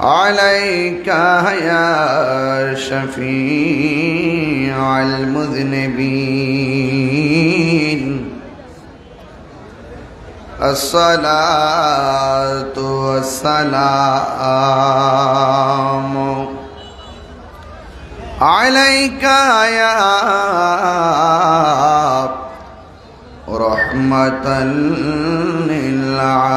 عليك يا شفيع المذنبين الصلاة والسلام عليك يا رحمة للعالمين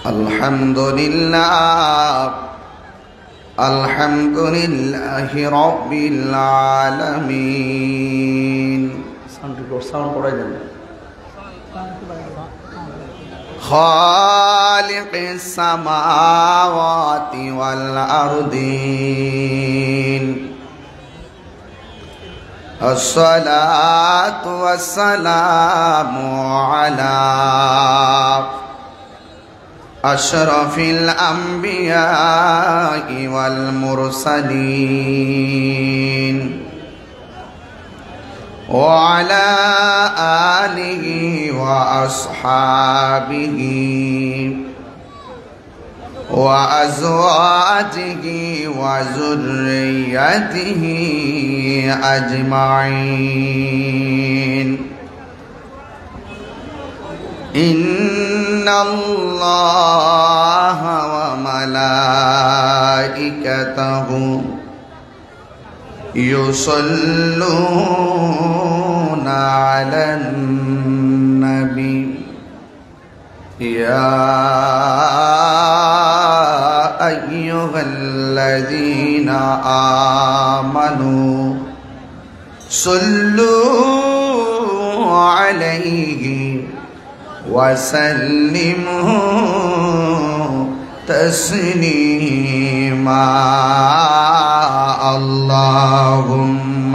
الحمد لله الحمد لله رب العالمين خالق السماوات والأرضين الصلاة والسلام على أشرف الأنبياء والمرسلين وعلى آله وأصحابه وأزواجه وذريته أجمعين إن الله وملائكته يصلون على النبي يا أيها الذين آمنوا صلوا عليه وسلموا تسليما اللهم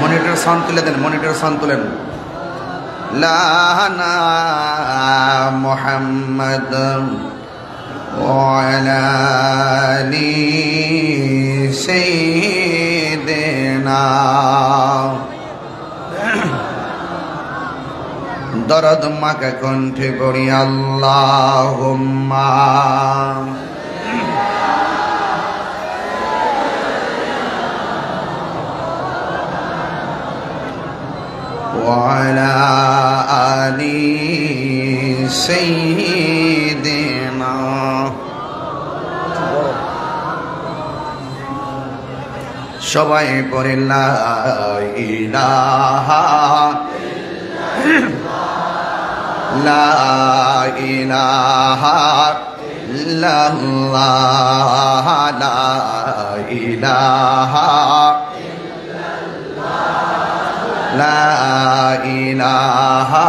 monitor sound তুলে দেন monitor sound তুলেন লানা মুহাম্মদ ওয়ালা আলি সাইয়্যিদিনা দরদ মাকে কণ্ঠে পড়ি আল্লাহুম্মা وعلى آل سيدنا সবাই পড়ে লা ইলাহা লা ইলাহা ইল্লাল্লাহ লা ইলাহা লা ইলাহা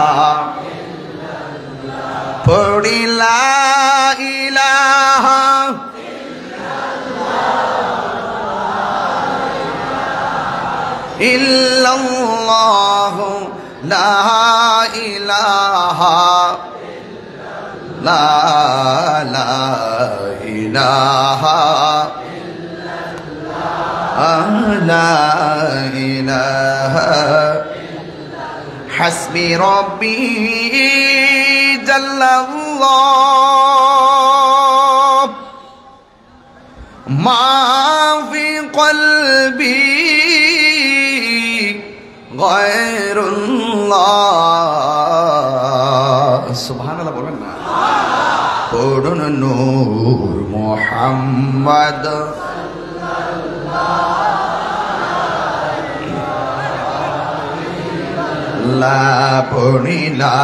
পড়ি লা ইলাহা ইল্লাল্লাহ লা ইলাহা লা ইলাহা لا إله حسبي ربي جل الله ما في قلبي غير الله سبحان الله বলেন না পড়ুন নূর মুহাম্মদ লা পড়ি লা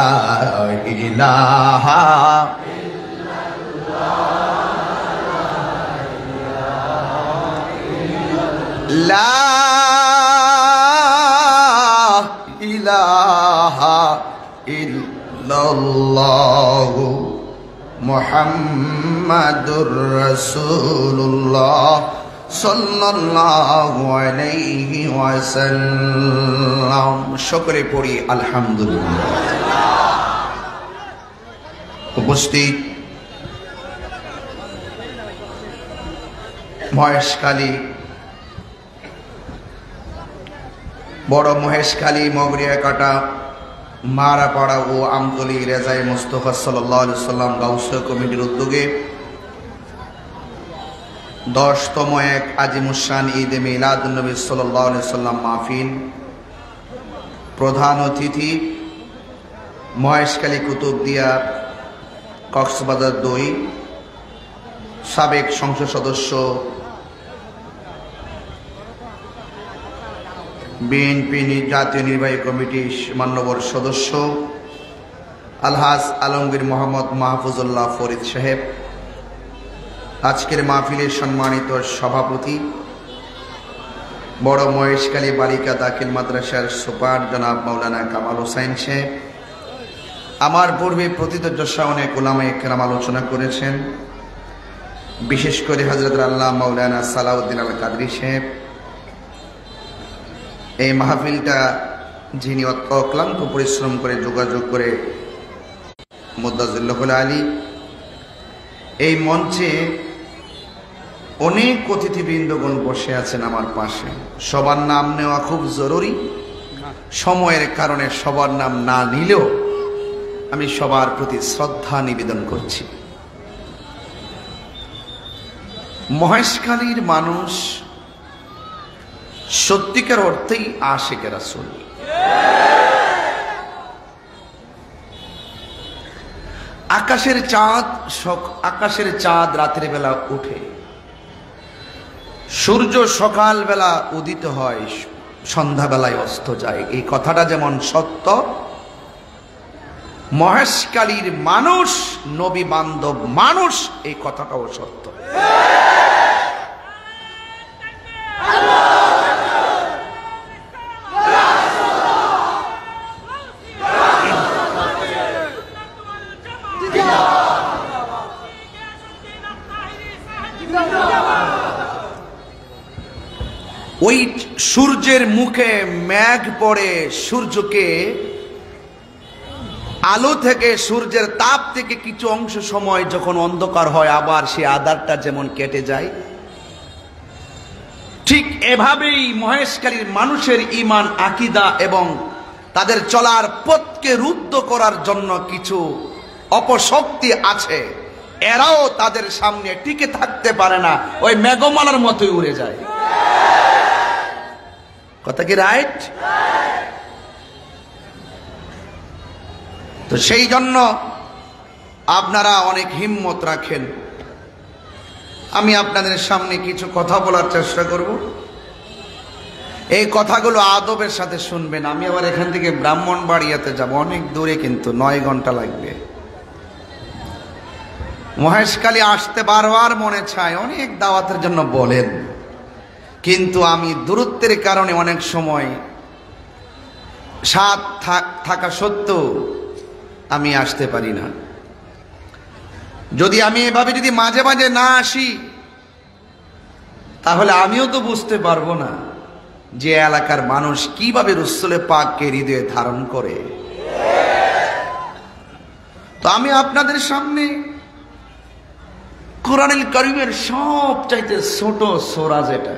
ইলাহা লা ইলাহা ইল্লাল্লাহ মুহাম্মাদুর রাসূলুল্লাহ সাল্লাল্লাহু আলাইহি ওয়াসাল্লাম। সকলে পড়ি আলহামদুলিল্লাহ। উপস্থিত মহেশখালী বড় মহেশখালী, মগরিয়াকাটা, মারাপাড়া ও আমতলী রেজায়ে মুস্তাফা সাল্লাল্লাহু আলাইহি সাল্লাম গাউসিয়া কমিটির উদ্যোগে 10তম এক আজিমুশান ঈদে মিলাদুন্নবী সাল্লাল্লাহু আলাইহি সাল্লাম মাহফিল। প্রধান অতিথি মহেশখালী কুতুবদিয়া কক্সবাজার 2 সাবেক সংসদ সদস্য, বিএনপি জাতীয় নির্বাহী কমিটির মান্যবর সদস্য আলহাজ আলমগীর মোহাম্মদ মাহফুজুল্লাহ ফরিদ সাহেব, আজকের মাহফিলের সম্মানিত সভাপতি বড় মহেশখালী বালিকা দাখিল মাদ্রাসার সুপার জনাব মাওলানা কামাল হোসেন সাহেব, আমার পূর্বে প্রথিতযশা অনেক উলামায়ে কেরাম আলোচনা করেছেন, বিশেষ করে হযরত আল্লাহ মাওলানা সালাউদ্দিন আল কাদরি সাহেব। এই মাহফিলটা যিনি অক্লান্ত পরিশ্রম করে যোগাযোগ করে মুদ্দাজিল্লাহুল আলী, এই মঞ্চে অনেক অতিথিবৃন্দগণ বসে আছেন আমার পাশে। সবার নাম নেওয়া খুব জরুরি, সময়ের কারণে সবার নাম না নিলেও আমি সবার প্রতি শ্রদ্ধা নিবেদন করছি। মহেশখালীর মানুষ সত্যিকার অর্থেই আশিকে রাসূল। আকাশের চাঁদ রাতের বেলা উঠে, সূর্য সকাল বেলা উদিত হয়, সন্ধ্যাবেলায় অস্ত যায়। এই কথাটা যেমন সত্য, মহেশখালীর মানুষ নবী বান্ধব মানুষ, এই কথাটাও সত্য। ওই সূর্যের মুখে মেঘ পড়ে, সূর্যকে আলো থেকে, সূর্যের তাপ থেকে কিছু অংশ সময় যখন অন্ধকার হয়, আবার সে আধারটা যেমন কেটে যায়, ঠিক এভাবেই মহেশখালীর মানুষের ঈমান, আকীদা এবং তাদের চলার পথকে রুদ্ধ করার জন্য কিছু অপশক্তি আছে। এরাও তাদের সামনে টিকে থাকতে পারে না, ওই মেঘমালার মতোই উড়ে যায়। কথা কি রাইট? তো সেই জন্য আপনারা অনেক হিম্মত রাখেন। আমি আপনাদের সামনে কিছু কথা বলার চেষ্টা করব। এই কথাগুলো আদবের সাথে শুনবেন। আমি আবার এখান থেকে ব্রাহ্মণবাড়িয়াতে যাব, অনেক দূরে, কিন্তু 9 ঘন্টা লাগবে। মহেশখালী আসতে বারবার মনে চায়, অনেক দাওয়াতের জন্য বলেন, কিন্তু আমি দূরত্বের কারণে অনেক সময় সাথ থাকা সত্ত্বেও আমি আসতে পারি না। যদি আমি এভাবে যদি মাঝে মাঝে না আসি, তাহলে আমিও তো বুঝতে পারবো না যে এলাকার মানুষ কিভাবে রাসূলে পাককে হৃদয়ে ধারণ করে। তো আমি আপনাদের সামনে কোরআনুল কারীমের সবচাইতে ছোট সূরা, যেটা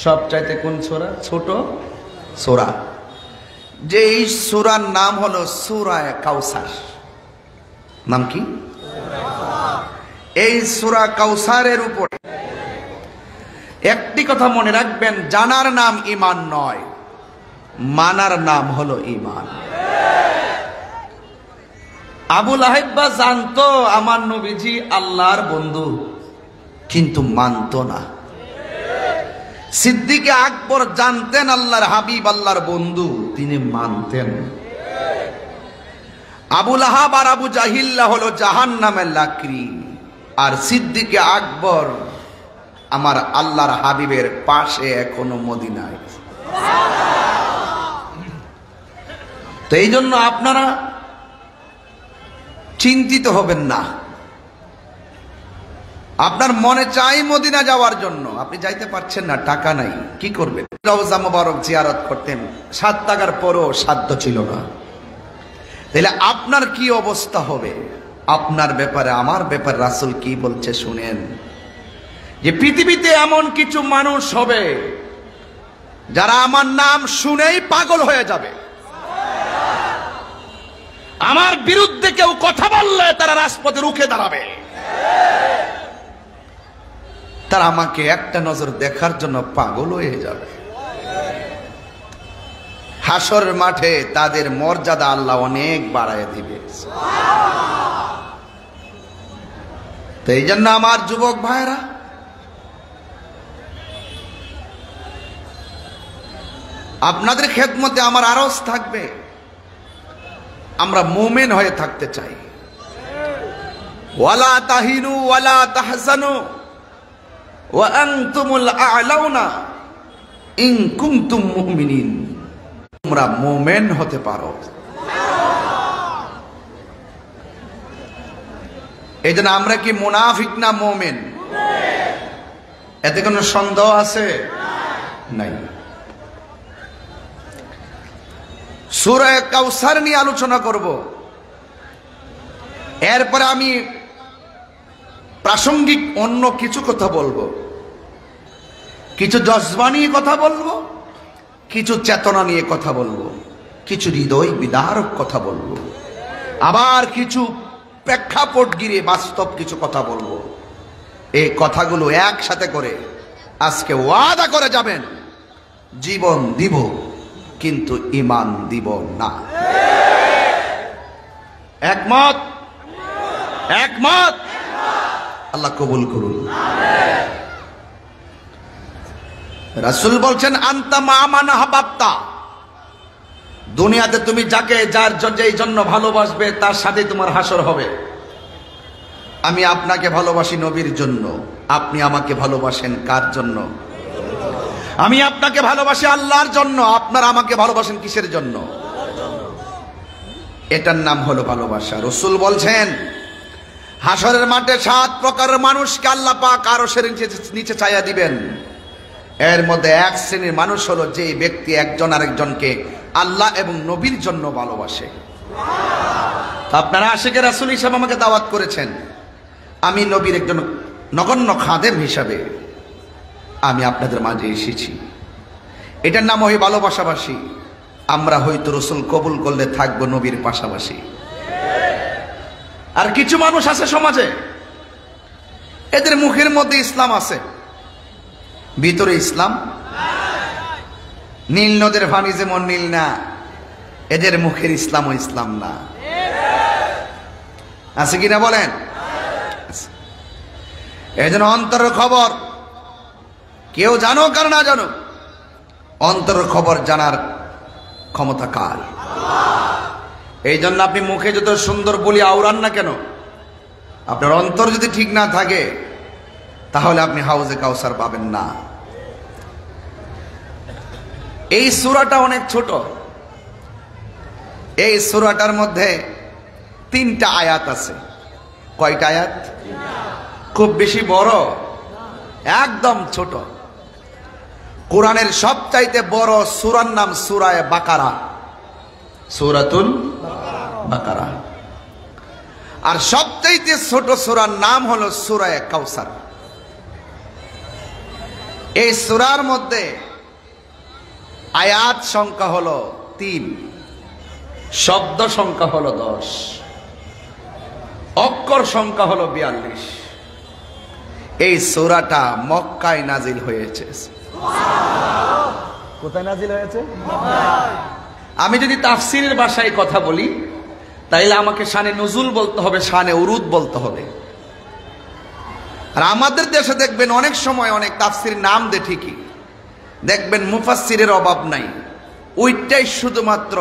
সবচাইতে কোন সূরা? ছোট সূরা, যে এই সূরার নাম হলো সূরা কাউসার। নাম কি? এই সূরা কাউসারের উপর একটি কথা মনে রাখবেন, জানার নাম ঈমান নয়, মানার নাম হলো ঈমান। আবু লাহাব জানতো আমার নবীজি আল্লাহর বন্ধু, কিন্তু মানতো না। সিদ্দিক আকবর জানতেন আল্লাহর হাবিব, আল্লাহর বন্ধু, তিনি মানতেন। আবু লাহাব আর আবু জাহিল্লা হলো জাহান্নামের লাকড়ি, আর সিদ্দিক আকবর আমার আল্লাহর হাবিবের পাশে এখনো মদিনায়। তো এই জন্য আপনারা চিন্তিত হবেন না। আপনার মনে চাই মদিনা যাওয়ার জন্য, আপনি যাইতে পারছেন না, টাকা নাই, কি করবেন? রওজা মোবারক জিয়ারত করতেন, 7 টাকার পরও সাধ্য ছিল না। তাহলে আপনার কি অবস্থা হবে? আপনার ব্যাপারে, আমার ব্যাপারে রাসূল কি বলছে শুনেন, যে পৃথিবীতে এমন কিছু মানুষ হবে যারা আমার নাম শুনেই পাগল হয়ে যাবে। আমার বিরুদ্ধে কেউ কথা বললে তারা রাজপথে রুখে দাঁড়াবে। তারা আমাকে একটা নজর দেখার জন্য পাগল হয়ে যাবে। হাসরের মাঠে তাদের মর্যাদা আল্লাহ অনেক বাড়ায় দিবে। তো এই জন্য আমার যুবক ভাইরা, আপনাদের খেদমতে আমার আরজ থাকবে, আমরা মুমিন হয়ে থাকতে চাই। ওয়ালা তাহিনু ওয়ালা তাহজানু ওয়া আনতুমুল আ'লাউনা ইন কুনতুম মুমিনিন। তোমরা মুমিন হতে পারো। এই জন্য আমরা কি মুনাফিক না মুমিন? এতে কোনো সন্দেহ আছে? নাই। সূরা কাউসার নিয়ে আলোচনা করব। এরপরে আমি প্রাসঙ্গিক অন্য কিছু কথা বলবো, কিছু জজবা নিয়ে কথা বলবো, কিছু চেতনা নিয়ে কথা বলবো, কিছু হৃদয় বিদারক কথা বলবো, আবার কিছু প্রেক্ষাপট গিরে বাস্তব কিছু কথা বলবো। এই কথাগুলো একসাথে করে আজকে ওয়াদা করে যাবেন, জীবন দিব কিন্তু ঈমান দিব না। একমত? একমত? আল্লাহ কবুল করুন। রাসূল বলছেন, আনতা মা মান আহবাবতা। দুনিয়াতে তুমি যাকে যার যেই জন্য ভালোবাসবে তার সাথে তোমার হাসর হবে। আমি আপনাকে ভালোবাসি নবীর জন্য, আপনি আমাকে ভালোবাসেন কার জন্য? আমি আপনাকে ভালোবাসি আল্লাহর জন্য, আপনারা আমাকে ভালোবাসেন কিসের জন্য? এটার নাম হলো ভালোবাসা। রাসূল বলছেন, হাসরের মাঠে 7 প্রকারের মানুষকে আল্লাহ পাক আরশের নিচে ছায়া দিবেন। এর মধ্যে এক শ্রেণীর মানুষ হলো যে ব্যক্তি একজন আরেকজনকে আল্লাহ এবং নবীর জন্য ভালোবাসে। আপনারা আশিকে রাসূল হিসেবে আমাকে দাওয়াত করেছেন, আমি নবীর একজন নগণ্য খাদেম হিসাবে আমি আপনাদের মাঝে এসেছি। এটার নাম হয় ভালোবাসাবাসী। আমরা হয়তো রাসূল কবুল করলে থাকবো নবীর পাশাপাশি। আর কিছু মানুষ আছে সমাজে, এদের মুখের মধ্যে ইসলাম আছে, ভিতরে ইসলাম। নীল নদের পানি যেমন নীল না, এদের মুখের ইসলামও ইসলাম না। আছে কিনা বলেন? এই জন্য অন্তরের খবর কেউ জানো কার না জানো, অন্তরের খবর জানার ক্ষমতা কার? এই জন্য আপনি মুখে যত সুন্দর বলি আওড়ান না কেন, আপনার অন্তর যদি ঠিক না থাকে তাহলে আপনি হাউজে কাউসার পাবেন না। এই সূরাটা অনেক ছোট। এই সূরাটার মধ্যে 3টা আয়াত আছে। কয়টা আয়াত? খুব বেশি বড়, একদম ছোট। কোরআনের সবচাইতে বড় সূরার নাম সূরায়ে বাকারা, সূরাতুল বাকারা। আর সবচাইতে ছোট সূরার নাম হলো সূরায়ে কাউসার। এই সূরার মধ্যে আয়াত সংখ্যা হলো 3, শব্দ সংখ্যা হলো 10, অক্ষর সংখ্যা হলো 42। এই সূরাটা মক্কায় নাজিল হয়েছে। কোথায় নাজিল হয়েছে? আমি যদি তাফসীরের ভাষায় কথা বলি তাইলে আমাকে শানে নুজুল বলতে হবে, শানে উরুদ বলতে হবে। আর আমাদের দেশে দেখবেন অনেক সময় অনেক তাফসীর নাম দে ঠিকই, দেখবেন মুফাসসিরের অভাব নাই, ওইটাই শুধুমাত্র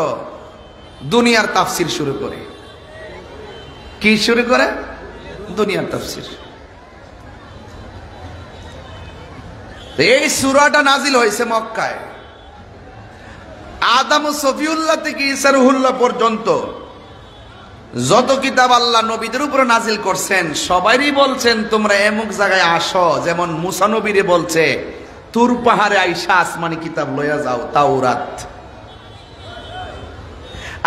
দুনিয়ার তাফসীর শুরু করে। কি শুরু করে? দুনিয়ার তাফসীর। এই সূরাটা নাজিল হয়েছে মক্কায়। আদম ও সফিউল্লাহ থেকে ঈসা রুহুল্লাহ পর্যন্ত যত কিতাব আল্লাহ নবীদের উপর নাজিল করছেন সবারই বলছেন তোমরা এমুক জায়গায় আসো। যেমন মুসা নবীরে বলছে তুর পাহাড়ে আইসা আসমানি কিতাব লইয়া যাও, তাওরাত।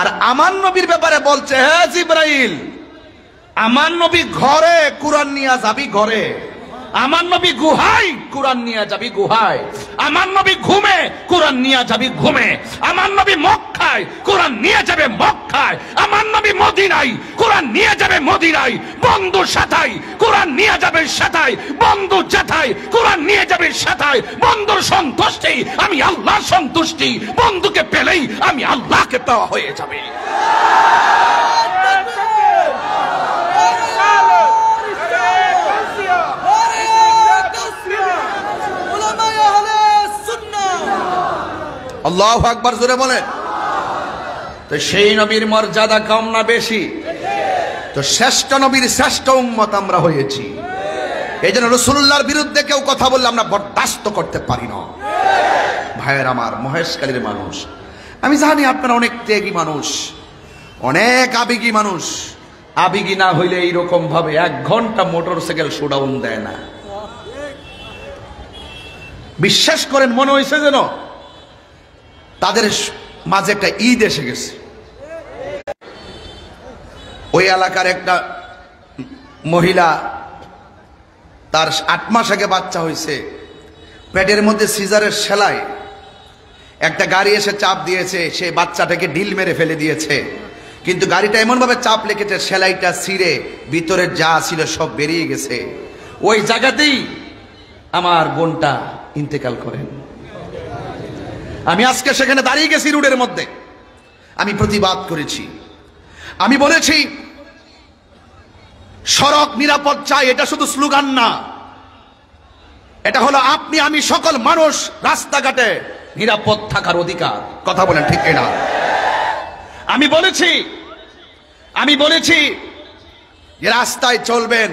আর আমার নবীর ব্যাপারে বলছে, হে জিবরাইল, আমার নবী ঘরে কোরআন নিয়ে যাবি ঘরে। আমার নবী গুহায়, কোরআন নিয়ে যাবি গুহায়। আমার নবী ঘুমে, কোরআন নিয়ে যাবি ঘুমে। আমার নবী মক্কায়, কোরআন নিয়ে যাবে মক্কায়। আমার নবী মদিনায়, কোরআন নিয়ে যাবে মদিনায়। বন্ধু সাথায়, কোরআন নিয়ে যাবে সাথায়। বন্ধু যেথায়, কোরআন নিয়ে যাবে সাথায়। বন্ধুর সন্তুষ্টি আমি আল্লাহর সন্তুষ্টি, বন্ধুকে পেলেই আমি আল্লাহকে পাওয়া হয়ে যাবে। আল্লাহু আকবার, জোরে বলেন। তো সেই নবীর মর্যাদা কম না বেশি? তো শ্রেষ্ঠ নবীর শ্রেষ্ঠ উম্মত আমরা হয়েছি। এই জন্য রাসূলুল্লাহর বিরুদ্ধে কেউ কথা বললে আমরা বরদাস্ত করতে পারি না। ভাইয়ের আমার, মহেশখালীর মানুষ, আমি জানি আপনারা অনেক ত্যাগী মানুষ, অনেক আবেগী মানুষ। আবেগী না হইলে এইরকম ভাবে 1 ঘন্টা মোটরসাইকেল শোডাউন দেয় না। বিশ্বাস করেন, মনে হয়েছে যেন তাদের মাঝে একটা ঈদ এসে গেছে। ওই এলাকার একটা মহিলা, তার 8 মাস আগে বাচ্চা হয়েছে, পেটের মধ্যে সিজারের সেলাই, একটা গাড়ি এসে চাপ দিয়েছে, সে বাচ্চাটাকে ঢিল মেরে ফেলে দিয়েছে। কিন্তু গাড়িটা এমন ভাবে চাপ লেগেছে, সেলাইটা ছিঁড়ে ভিতরে যা ছিল সব বেরিয়ে গেছে। ওই জায়গাতেই আমার বোনটা ইন্তেকাল করেন। আমি আজকে সেখানে দাঁড়িয়ে গেছি রোডের মধ্যে, আমি প্রতিবাদ করেছি। আমি বলেছি সড়ক নিরাপদ চাই, এটা শুধু স্লোগান না, এটা হলো আপনি আমি সকল মানুষ রাস্তাঘাটে নিরাপদ থাকার অধিকার। কথা বলেন ঠিক কিনা? আমি বলেছি যে রাস্তায় চলবেন,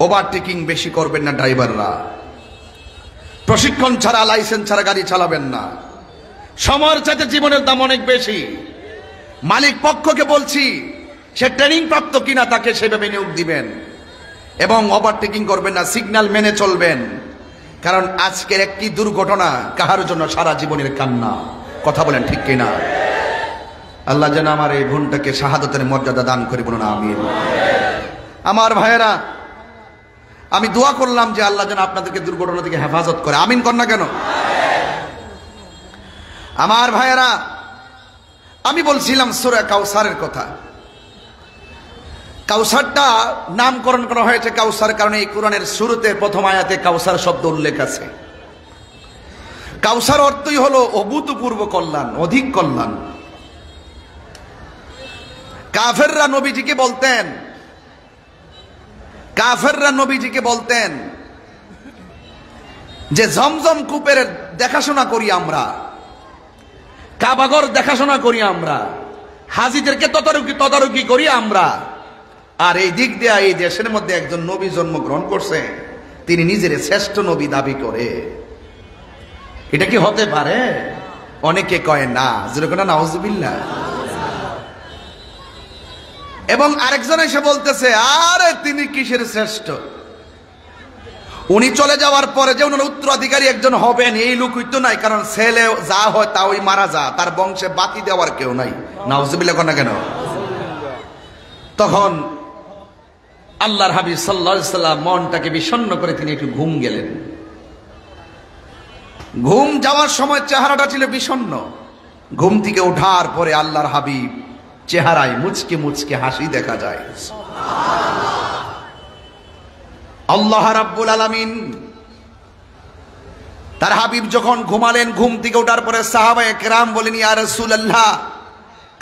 ওভারটেকিং বেশি করবেন না ড্রাইভাররা, প্রশিক্ষণ ছাড়া লাইসেন্স ছাড়া গাড়ি চালাবেন না। সময়ের চাইতে জীবনের দাম অনেক বেশি। মালিক পক্ষকে বলছি, সে ট্রেনিং প্রাপ্ত কিনা তাকে সেভাবে নিয়োগ দিবেন, এবং ওভারটেকিং করবেন না, সিগন্যাল মেনে চলবেন। কারণ আজকের একটি দুর্ঘটনা কাহার জন্য সারা জীবনের কান্না। কথা বলেন ঠিক কিনা? আল্লাহ যেন আমার এই বোনটাকে শাহাদাতের মর্যাদা দান করে, বলুন আমিন। আমার ভাইয়েরা, আমি দোয়া করলাম যে আল্লাহ যেন আপনাদেরকে দুর্ঘটনা থেকে হেফাজত করে। আমিন কর না কেন? আমার ভাইয়েরা, আমি বলছিলাম সূরা কাউসারের কথা। কাউসারটা নামকরণ করা হয়েছে কাউসার কারণে এই কোরআনের শুরুতে প্রথম আয়াতে কাউসার শব্দ উল্লেখ আছে। কাউসার অর্থই হলো অভূতপূর্ব কল্যাণ, অধিক কল্যাণ। কাফেররা নবীজিকে বলতেন যে জমজম কূপের দেখাশোনা করি আমরা, কাবাগর দেখাশোনা করি আমরা, হাজীদেরকে তদারকি করি আমরা। আর এই দিক দিয়ে এই দেশের মধ্যে একজন নবী জন্মগ্রহণ করছে, তিনি নিজের শ্রেষ্ঠ নবী দাবি করে। এটা কি হতে পারে? অনেকে কয় না, যেরকম নাউজুবিল্লাহ। এবং আরেকজন এসে বলতেছে, আরে তিনি কিসের শ্রেষ্ঠ? উনি চলে যাওয়ার পরে যে ওনার উত্তরাধিকারী একজন হবেন এই লোকই তো নাই, কারণ ছেলে যা হয় তা ওই মারা যা, তার বংশে বাতি দেওয়ার কেউ নাই। নাউজুবিল্লাহ না কেন? তখন আল্লাহর হাবিব সাল্লাল্লাহু আলাইহি সাল্লাম মনটাকে বিষণ্ণ করে তিনি একটু ঘুম গেলেন। ঘুম যাওয়ার সময় চেহারাটা ছিল বিষণ্ণ। ঘুম থেকে ওঠার পরে আল্লাহর হাবিব চেহারায় মুচকে মুচকে হাসি দেখা যায়। আল্লাহ রাব্বুল আলামিন তার হাবিব যখন ঘুমালেন, ঘুম থেকে ওঠার পরে সাহাবায়ে কেরাম বলেন, ইয়া রাসূলুল্লাহ,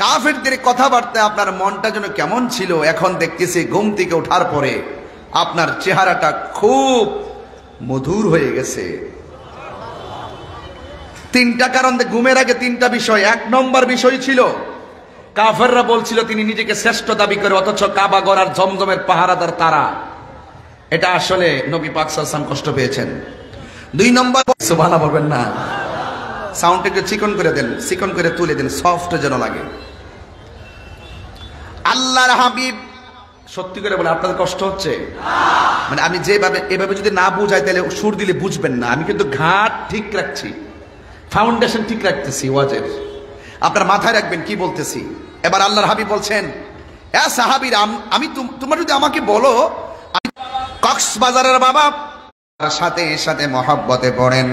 কাফেরদের কথাবার্তা আপনার মনটা যেন কেমন ছিল? এখন দেখতেছি ঘুম থেকে ওঠার পরে আপনার চেহারাটা খুব মধুর হয়ে গেছে। 3টা কারণ, ঘুমের আগে 3টা বিষয়। 1 নম্বর বিষয় ছিল কাফেররা বলছিল তিনি নিজেকে শ্রেষ্ঠ দাবি করে, অথচ কাবা ঘর আর জমজমের পাহারাদার তারা। এটা আসলে নবী পাক সাল্লাল্লাহু আলাইহি ওয়াসাল্লাম কষ্ট পেয়েছেন। 2 নম্বর, সুবহানাল্লাহ বলবেন না, সাউন্ড একটু চিকন করে দেন, চিকন করে তুলে দেন, সফট যেন লাগে। আল্লাহর হাবিব সত্যি করে বলে, আপনাদের কষ্ট হচ্ছে? মানে আমি যেভাবে এভাবে যদি না বুঝাই তাহলে সুর দিলে বুঝবেন না। আমি কিন্তু ঘাট ঠিক রাখছি, ফাউন্ডেশন ঠিক রাখতেছি ওয়াজের, আপনার মাথায় রাখবেন কি বলতেছি। এবার আল্লাহর হাবিব বলছেন, এ সাহাবীরা, আমি তোমরা যদি আমাকে বলো কক্সবাজারের বাবা সাথে সাথে মহব্বতে পড়েন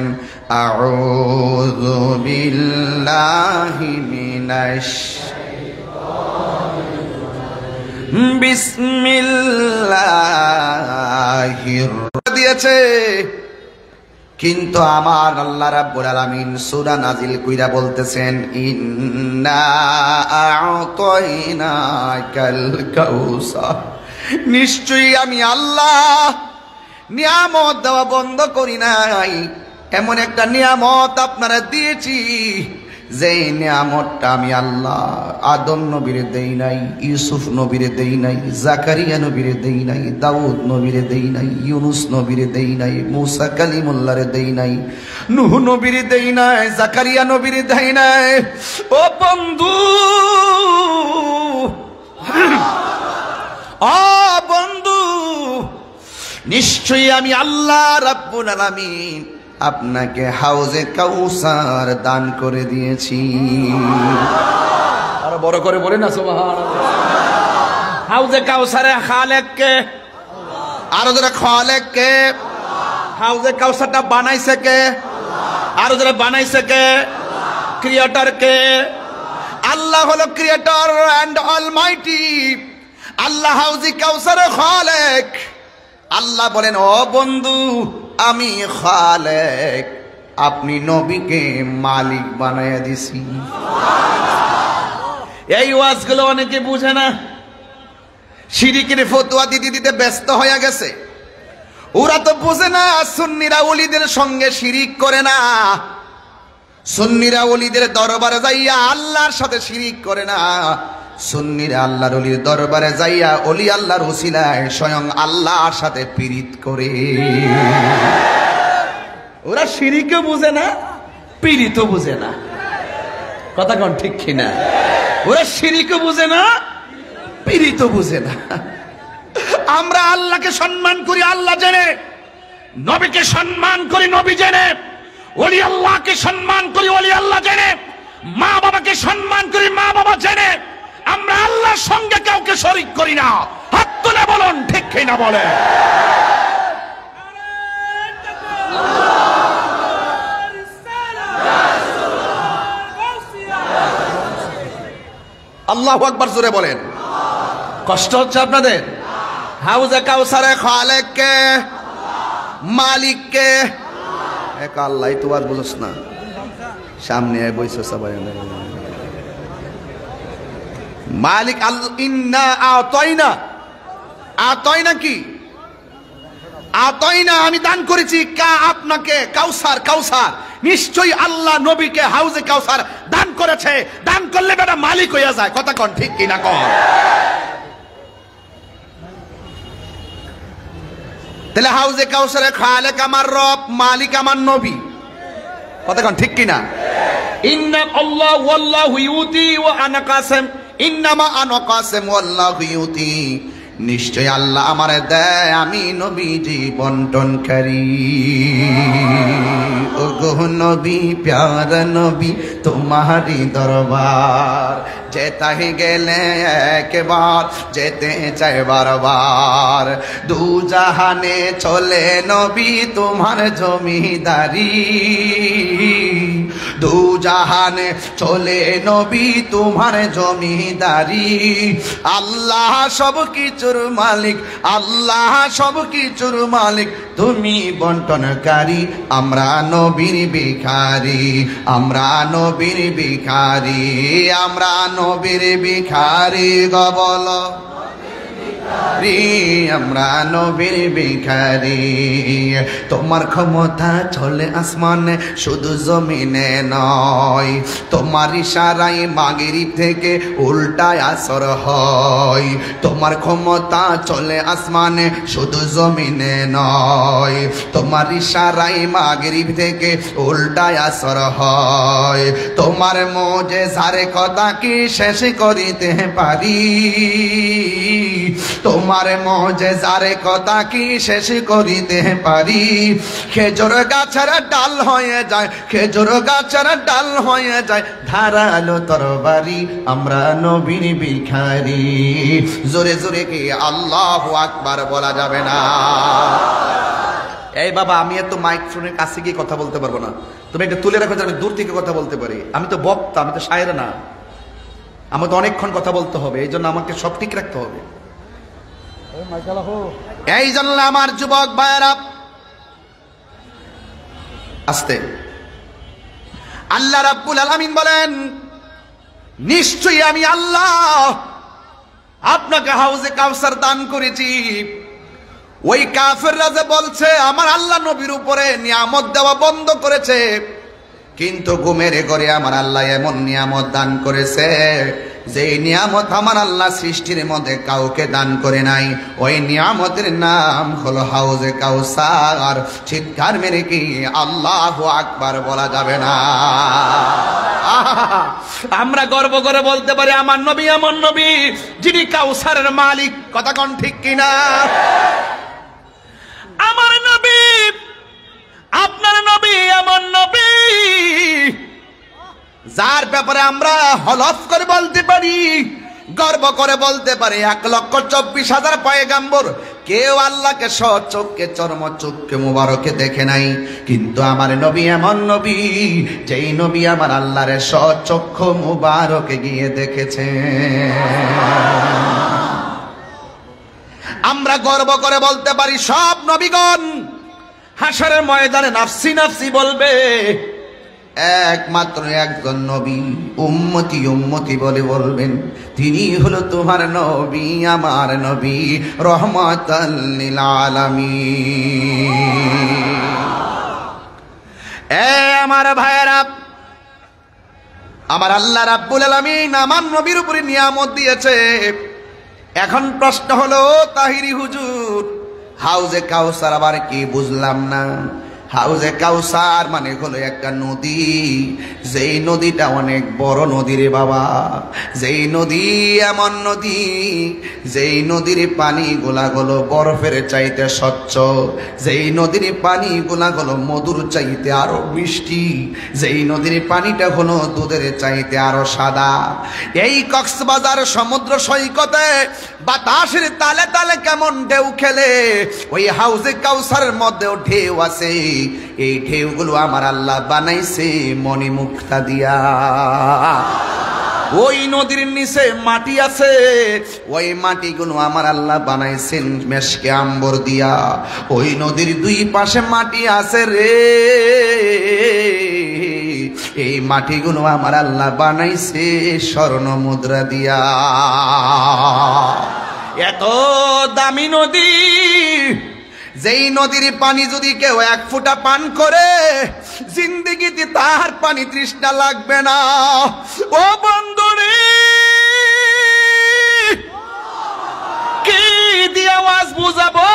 আউযু বিল্লাহি মিনাশ বিসমিল্লাহির দিয়েছে। কিন্তু আমার আল্লাহ রাব্বুল আলামিন সূরা নাজিল কইরা বলতেছেন ইন্না আ'তাইনাকাল কাউসার, নিশ্চয়ই আমি আল্লাহ নিয়ামত দেওয়া বন্ধ করি নাই। এমন একটা নিয়ামত আপনারা দিয়েছি যে নিয়ামতটা আমি আল্লাহ আদম নবীরে দেই নাই, ইউসুফ নবীরে দেই নাই, জাকারিয়া নবীরে দেই নাই, দাউদ নবীরে দেই নাই, ইউনুস নবীরে দেই নাই, মুসা কালিমুল্লাহরে দেই নাই, নূহ নবীরে দেই নাই, জাকারিয়া নবীরে দেই নাই। ও বন্ধু, ও বন্ধু, নিশ্চয়ই আমি আল্লাহ রাব্বুল আলামিন আপনাকে হাউজে কাউসার দান করে দিয়েছি। আরো বড় করে বলেন না সুবহানাল্লাহ। হাউজে কাউসারে খালেক কে? আরো যারা খালেক কে? হাউজে কাউসারটা বানাইছে কে? আরো যারা বানাইছে কে? ক্রিয়েটর কে? আল্লাহ হলো ক্রিয়েটর এন্ড অলমাইটি। আল্লাহ হাউজে কাউসারের খালেক। আল্লাহ বলেন ও বন্ধু, আমি খালেক, আপনি নবীকে মালিক বানাইয়া দিছি। এই ওয়াজগুলো অনেকে বুঝে না, শিরিকের ফতোয়া দিতে দিতে ব্যস্ত হয়ে গেছে। ওরা তো বুঝে না সুন্নিরা ওলিদের সঙ্গে শিরিক করে না, সুন্নিরা ওলিদের দরবারে যাইয়া আল্লাহর সাথে শিরিক করে না, সুন্নিরা আল্লাহর ওলির দরবারে যাইয়া ওলি আল্লাহর ওসিলায় স্বয়ং আল্লাহর সাথে পীড়িত করে। ওরা শিরিকও বুঝে না, পীড়িতও বুঝে না। কথা কোন ঠিক কিনা? ওরা শিরিকও বুঝে না, পীড়িতও বুঝে না। আমরা আল্লাহকে সম্মান করি আল্লাহ জেনে, নবীকে সম্মান করি নবী জেনে, ওলি আল্লাহকে সম্মান করি ওলি আল্লাহ জেনে, মা বাবাকে সম্মান করি মা বাবা জেনে। আমরা আল্লাহর সঙ্গে কাউকে শরীক করি না। হাত তুলে বলুন ঠিক কিনা বলে। আল্লাহু আকবার জোরে বলেন। কষ্ট হচ্ছে আপনাদের? হাউজে কাউসারে খালেক কে? মালিক কে? এক আল্লাহ। তো আর বুঝছ না, সামনে বইছো সবাই। মালিক আল্লাহ। ইন্না আ'তাইনা, আ'তাইনা কি? আ'তাইনা আমি দান করেছি কা আপনাকে কাউসার, কাউসার। নিশ্চয়ই আল্লাহ নবীকে হাউজে কাউসার দান করেছে। দান করলে বেটা মালিক হইয়া যায়। কথা কোন ঠিক কিনা কর? তাহলে হাউজে কাউসারে খালেক আমার রব, মালিক আমার নবী। কথা কোন ঠিক কিনা? ইন্না আল্লাহ ওয়াল্লাহু ইউতি ওয়া আনা কাসিম, ইন্নামা আনা কাসিম ওয়াল্লাহু ইউতি। নিশ্চয় আল্লাহ আমারে দেয়, আমি নবীজি বন্টনকারী। ও গো নবী, প্যারা নবী, তোমারি দরবার যেতে গেলে একবার, যেতে চাই বারবার। দু জাহানে চলে নবী তোমার জমিদারি, দু জাহানে চলে নবী তোমার জমিদারি। আল্লাহ সব কিছুর মালিক, আল্লাহ সব কিছুর মালিক, তুমি বন্টনকারী। আমরা নবীর ভিখারি, আমরা নবীর ভিখারি, আমরা নবীর ভিখারি। গবল আমরা নবীর ভিখারি। তোমার ক্ষমতা চলে আসমানে, শুধু জমিনে নয়। তোমার ইশারায় মাগরিব থেকে উল্টায় আসর হয়। তোমার ক্ষমতা চলে আসমানে, শুধু জমিনে নয়। তোমার ইশারায় মাগরিব থেকে উল্টায় আসর হয়। তোমার মুজিজার কথা কি শেষ করিতে পারি? তোমার মুজিজার কথা কি শেষ করিতে পারি? খেজুর গাছের ডাল হয়ে যায়, খেজুর গাছের ডাল হয়ে যায় ধারালো তরবারি, আমরা নবীর ভিখারি। জোরে জোরে কি আল্লাহু আকবার বলা যাবে না? এই বাবা, আমি এত মাইক্রোফোনের কাছে গিয়ে কথা বলতে পারবো না, তুমি একটা তুলে রাখো, আমি দূর থেকে কথা বলতে পারি। আমি তো বক্তা, আমি তো শায়ের না, আমাকে অনেকক্ষণ কথা বলতে হবে, এই জন্য আমাকে সব ঠিক রাখতে হবে। এই জন্য আমার যুবক ভাইয়েরা আস্তে, আল্লাহ রাব্বুল আলামিন বলেন, নিশ্চয়ই আমি আল্লাহ আপনাকে হাউজে কাউসার দান করেছি। ওই কাফেররা যে বলছে আমার আল্লাহ নবীর উপরে নিয়ামত দেওয়া বন্ধ করেছে, কিন্তু ঘুমের ঘরে আমার আল্লাহ এমন নিয়ামত দান করেছে যে নিয়ামত আমার আল্লাহ সৃষ্টির মধ্যে কাউকে দান করে নাই। ওই নিয়ামতের নাম হলো হাউজে কাউসার। চিৎকার মেরে কি আল্লাহু আকবার বলা যাবে না? আমরা গর্ব করে বলতে পারি আমার নবী এমন নবী যিনি কাউসারের মালিক। কথা কোন ঠিক কিনা? আমার নবী, আপনার নবী এমন নবী যার ব্যাপারে আমরা হলফ করে বলতে পারি, গর্ব করে বলতে পারি 1,24,000 পয়গাম্বর কেউ আল্লাহকে সচক্ষে চর্ম চক্ষে মুবারকে দেখে নাই, কিন্তু আমার নবী এমন নবী যেই নবী আমার আল্লাহর সচক্ষে মুবারকে গিয়ে দেখেছে। আমরা গর্ব করে বলতে পারি সব নবীগণ হাসরের ময়দানে নাফসি নাফসি বলবে, একমাত্র একজন নবী উম্মতি উম্মতি বলে বলবেন, তিনি হলো তোমার নবী আমার নবী রহমাতাল লিল আলামিন। এ আমার ভাইয়েরা, আমার আল্লাহ রাব্বুল আলামিন আমার নবীর উপরে নিয়ামত দিয়েছে। এখন প্রশ্ন হলো, তাহিরি হুজুর হাউজে কাউসার আবার কি বুঝলাম না? হাউজে কাউসার মানে হলো একটা নদী, যেই নদীটা অনেক বড় নদী রে বাবা, যেই নদী এমন নদী যেই নদীর পানি গুলো বরফের চাইতে স্বচ্ছ, যেই নদীর পানি গুলো মধুর চাইতে আরো মিষ্টি, যেই নদীর পানিটা হলো দুধের চাইতে আরো সাদা। এই কক্সবাজার সমুদ্র সৈকতে বাতাসের তালে তালে কেমন ঢেউ খেলে, ওই হাউজে কাউসারের মধ্যেও ঢেউ আছে। এই ঢেউগুলো আমার আল্লাহ বানাইছে মণিমুক্তা দিয়া। ওই নদীর নিচে মাটি আছে, ওই মাটিগুলো আমার আল্লাহ বানাইছেন মেশকে আম্বর দিয়া। ওই নদীর দুই পাশে মাটি আছে রে, এই মাটিগুলো আমার আল্লাহ বানাইছে স্বর্ণ মুদ্রা দিয়া। এত দামি নদী, যেই নদীর পানি যদি কেউ 1 ফোঁটা পান করে জিন্দেগিতে তার পানি তৃষ্ণা লাগবে না। ও বন্ধুরে, কি দিয়ে আওয়াজ বুঝাবো?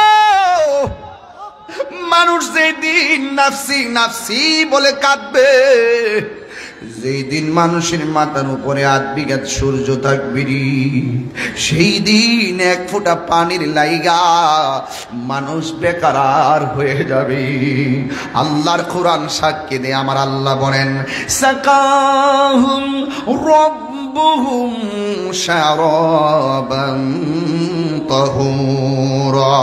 মানুষ যেদিন নাফসি নাফসি বলে কাঁদবে, যেই দিন মানুষের মাথার উপরে 8 বিঘা সূর্য থাকবে, সেই দিন 1 ফোঁটা পানির লাইগা মানুষ বেকার হয়ে যাবে। আল্লাহর কোরআন সাক্ষী দিয়ে আমার আল্লাহ বলেন, সাকাহুম রব্বুহুম শারাবান তাহুরা।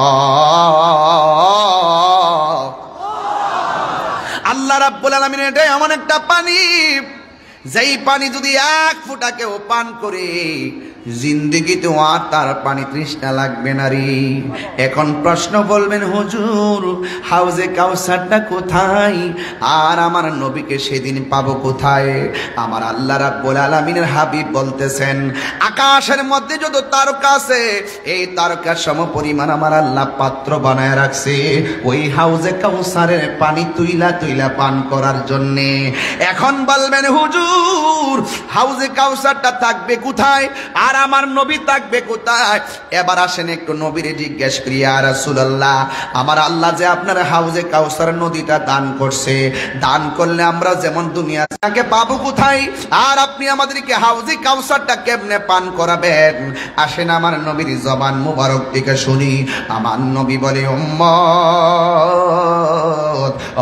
আল্লাহ রাব্বুল আলামিন এটা এমন একটা পানি, যেই পানি যদি 1 ফোঁটা কেউ পান করে জিন্দেগিতে আর তার পানি তৃষ্ণা লাগবে না রে। এখন প্রশ্ন বলবেন, হুজুর হাউজে কাউসারটা কোথায়, আর আমার নবীকে সেদিন পাবো কোথায়? আমার আল্লাহ রাব্বুল আলামিনের হাবিব বলতেছেন, আকাশের মধ্যে যত তারকা আছে এই তারকার সমপরিমাণ আমার আল্লাহ পাত্র বানায় রাখছে ওই হাউজে কাউসারের পানি তুইলা তুইলা পান করার জন্যে। এখন বলবেন, হুজুর হাউজে কাউসারটা থাকবে কোথায়, আর আমার নবী থাকবে কোথায়? এবার আসেন একটু নবীরে জিজ্ঞেস করি, ইয়া রাসূলুল্লাহ, আমার আল্লাহ যে আপনার হাউজে কাউসার নদীটা দান করছে, দান করলে আমরা যেমন দুনিয়া তাকে পাবো কোথায়, আর আপনি আমাদেরকে হাউজে কাউসারটা কেমনে পান করাবেন? আসেন আমার নবীর জবান মুবারক থেকে শুনি। আমার নবী বলে, উম্মত,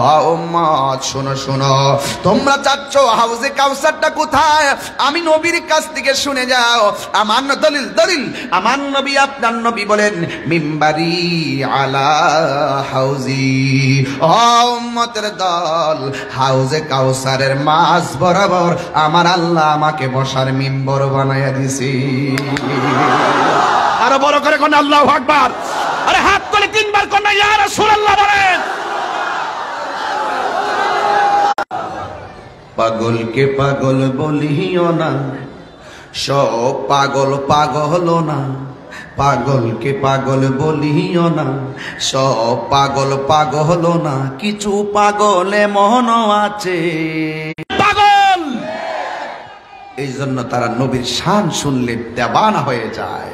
ও উম্মত, শোনো শোনো, তোমরা চাচ্ছ হাউজে কাউসারটা কোথায়? আমি নবীর কাছ থেকে শুনে যাও। আমার দলিল দলিল, আমার নবী, আপনার নবী বলেন, মিম্বারি আলা হাউজি। ও উম্মতের দল, হাউজে কাউসারের মাঝ বরাবর আমার আল্লাহ আমাকে বসার মিম্বর বানাইয়া দিছি। আরো বড় করে কোন আল্লাহু আকবার। আরে হাত তুলে তিনবার কোন ইয়া রাসূলুল্লাহ বলেন। পাগলকে পাগল বলিও না, সব পাগল পাগল না। পাগলকে পাগল বলিও না, সব পাগল পাগল না। কিছু পাগল এমন আছে পাগল। এই জন্য তারা নবীর শান শুনলে দেবানা হয়ে যায়।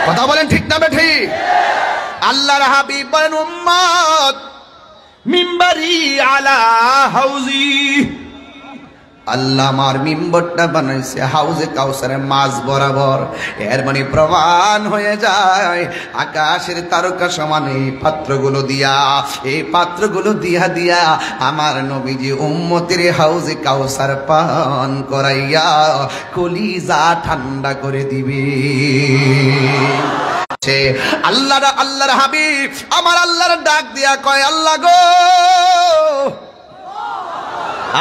কথা বলেন ঠিক না বেঠিক? আল্লাহর হাবিব বলেন, উম্মত, মিম্বারি আলা হাউজি। আল্লাহ আমার মিম্বরটা বানাইছে হাউজে কাউসারের মাঝ বরাবর। এর মানে প্রমাণ হয়ে যায় আকাশের তারকা সমান এই পাত্রগুলো দিয়া, এই পাত্রগুলো দিয়া দিয়া আমার নবীজি উম্মতের হাউজে কাউসার পান করাইয়া কলিজা ঠান্ডা করে দিবে। আল্লাহর হাবিব আমার আল্লাহর ডাক দিয়া কয়, আল্লাহ গো,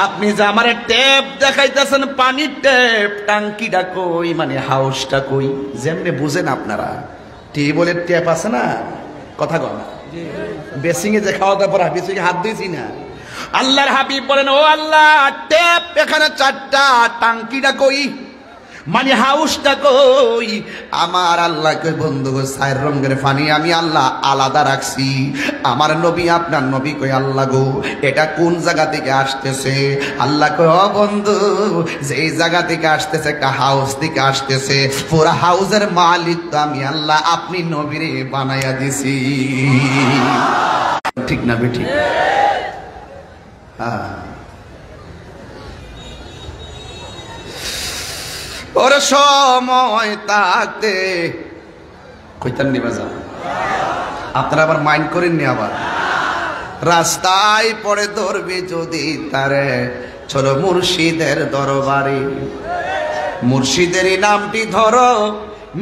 আপনি যে আমার ট্যাপ দেখাইতেছেন, পানির ট্যাপ, টাঙ্কিটা কই, মানে হাউসটা কই? যেমনে বুঝেন আপনারা, টিউবওয়েলের ট্যাপ আছে না, কথা কন, বেসিং এ যে খাওয়া দাওয়ার পর বেসিং হাত দিয়েছি না। আল্লাহর হাবিব বলেন, ও আল্লাহ, ট্যাপ এখানে 4টা, টাঙ্কিটা কই, মানে হাউসটা কই? আমার আল্লাহ কই, বন্ধু গো, 4 রঙের পানি আমি আল্লাহ আলাদা রাখছি। আমার নবী, আপনার নবী কই, আল্লাহ গো, এটা কোন জায়গা থেকে আসতেছে? আল্লাহ কই, ও বন্ধু, যেই জায়গা থেকে আসতেছে, একটা হাউস থেকে আসতেছে, পুরা হাউসের মালিক তো আমি আল্লাহ, আপনি নবীরে বানাইয়া দিছি। ঠিক না বেটি? হ্যাঁ। ওরে সময় থাকতে কইতাম নি বাজা, আপনারা আবার মাইন্ড করেননি। আবার রাস্তায় পড়ে ধরবে যদি তারে, চলো মুর্শিদের দরবারে। মুর্শিদেরই নামটি ধরো,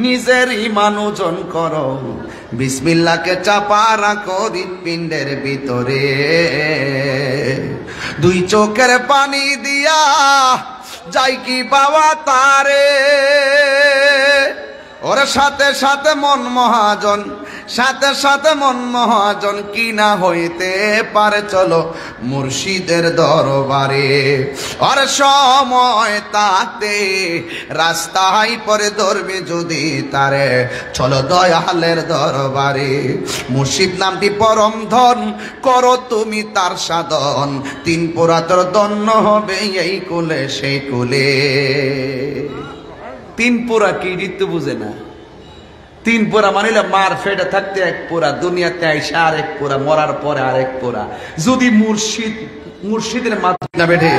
নিজের ইমান ওজন করো, বিসমিল্লাহকে চাপা রাখো হৃৎপিণ্ডের ভিতরে। 2 চোখের পানি দিয়া যাই কি বাবা তারে, ওর সাথে সাথে মন মহাজন, সাথে সাথে মন মহাজন, কি না হইতে পারে, চলো মুর্শিদের দরবারে। আর সময় তাতে রাস্তায় পরে ধরবে যদি তারে, চলো দয়ালের দরবারে। মুর্শিদ নামটি পরম ধন, করো তুমি তার সাধন, 3 পুরা তোর দন্য হবে এই কুলে সেই কুলে। 3 পুরা কি দিতে বুঝে না? 3 পুরা মানিলে মার ফেটে থাকতে 1 পুরা, দুনিয়াতে আইসা আর 1 পুরা, মরার পরে আর 1 পুরা। যদি মুর্শিদের মাধ্যমে না বেঠে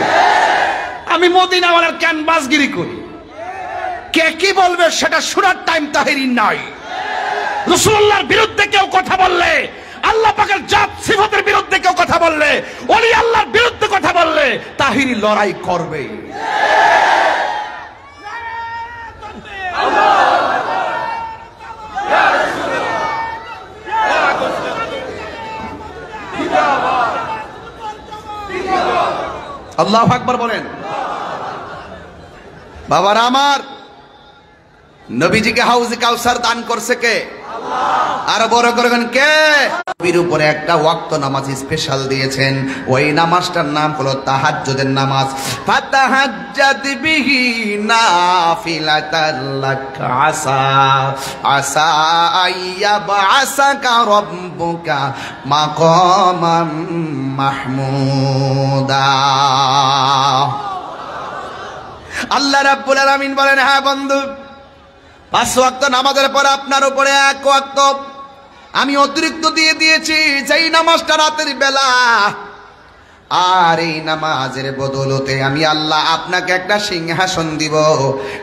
আমি মদিনাওয়ালার ক্যানভাসগিরি করি, কে কি বলবে সেটা শোনার টাইম তাহিরির নাই। রাসূলুল্লাহর বিরুদ্ধে কেউ কথা বললে, আল্লাহ পাকের জাত সিফাতের বিরুদ্ধে কেউ কথা বললে, ওলি আল্লাহর বিরুদ্ধে কথা বললে, তাহিরি লড়াই করবে। আল্লাহু আকবার বলেন। বাবারা আমার, নবীজিকে হাউজে কাউসার দান করছে কে? আরো বড় করবেন কে? নবীর উপরে একটা ওয়াক্ত নামাজ স্পেশাল দিয়েছেন, ওই নামাজটার নাম হলো তাহাজ্জুদের নামাজ। ফাতাহাজ্জাদ বিহি নাফিলাতাল লাক আসা আসা আইয়াবআসাকা রাব্বুকা মাকামাম মাহমুদা। আল্লাহ রাব্বুল আলামিন বলেন, হ্যাঁ বন্ধু, 5 ওয়াক্ত নামাজের পর আপনার উপরে 1 ওয়াক্ত আমি অতিরিক্ত দিয়ে দিয়েছি, যেই নামাজটা রাতের বেলা। আর এই নামাজের বদলতে আমি আল্লাহ আপনাকে একটা সিংহাসন দিব,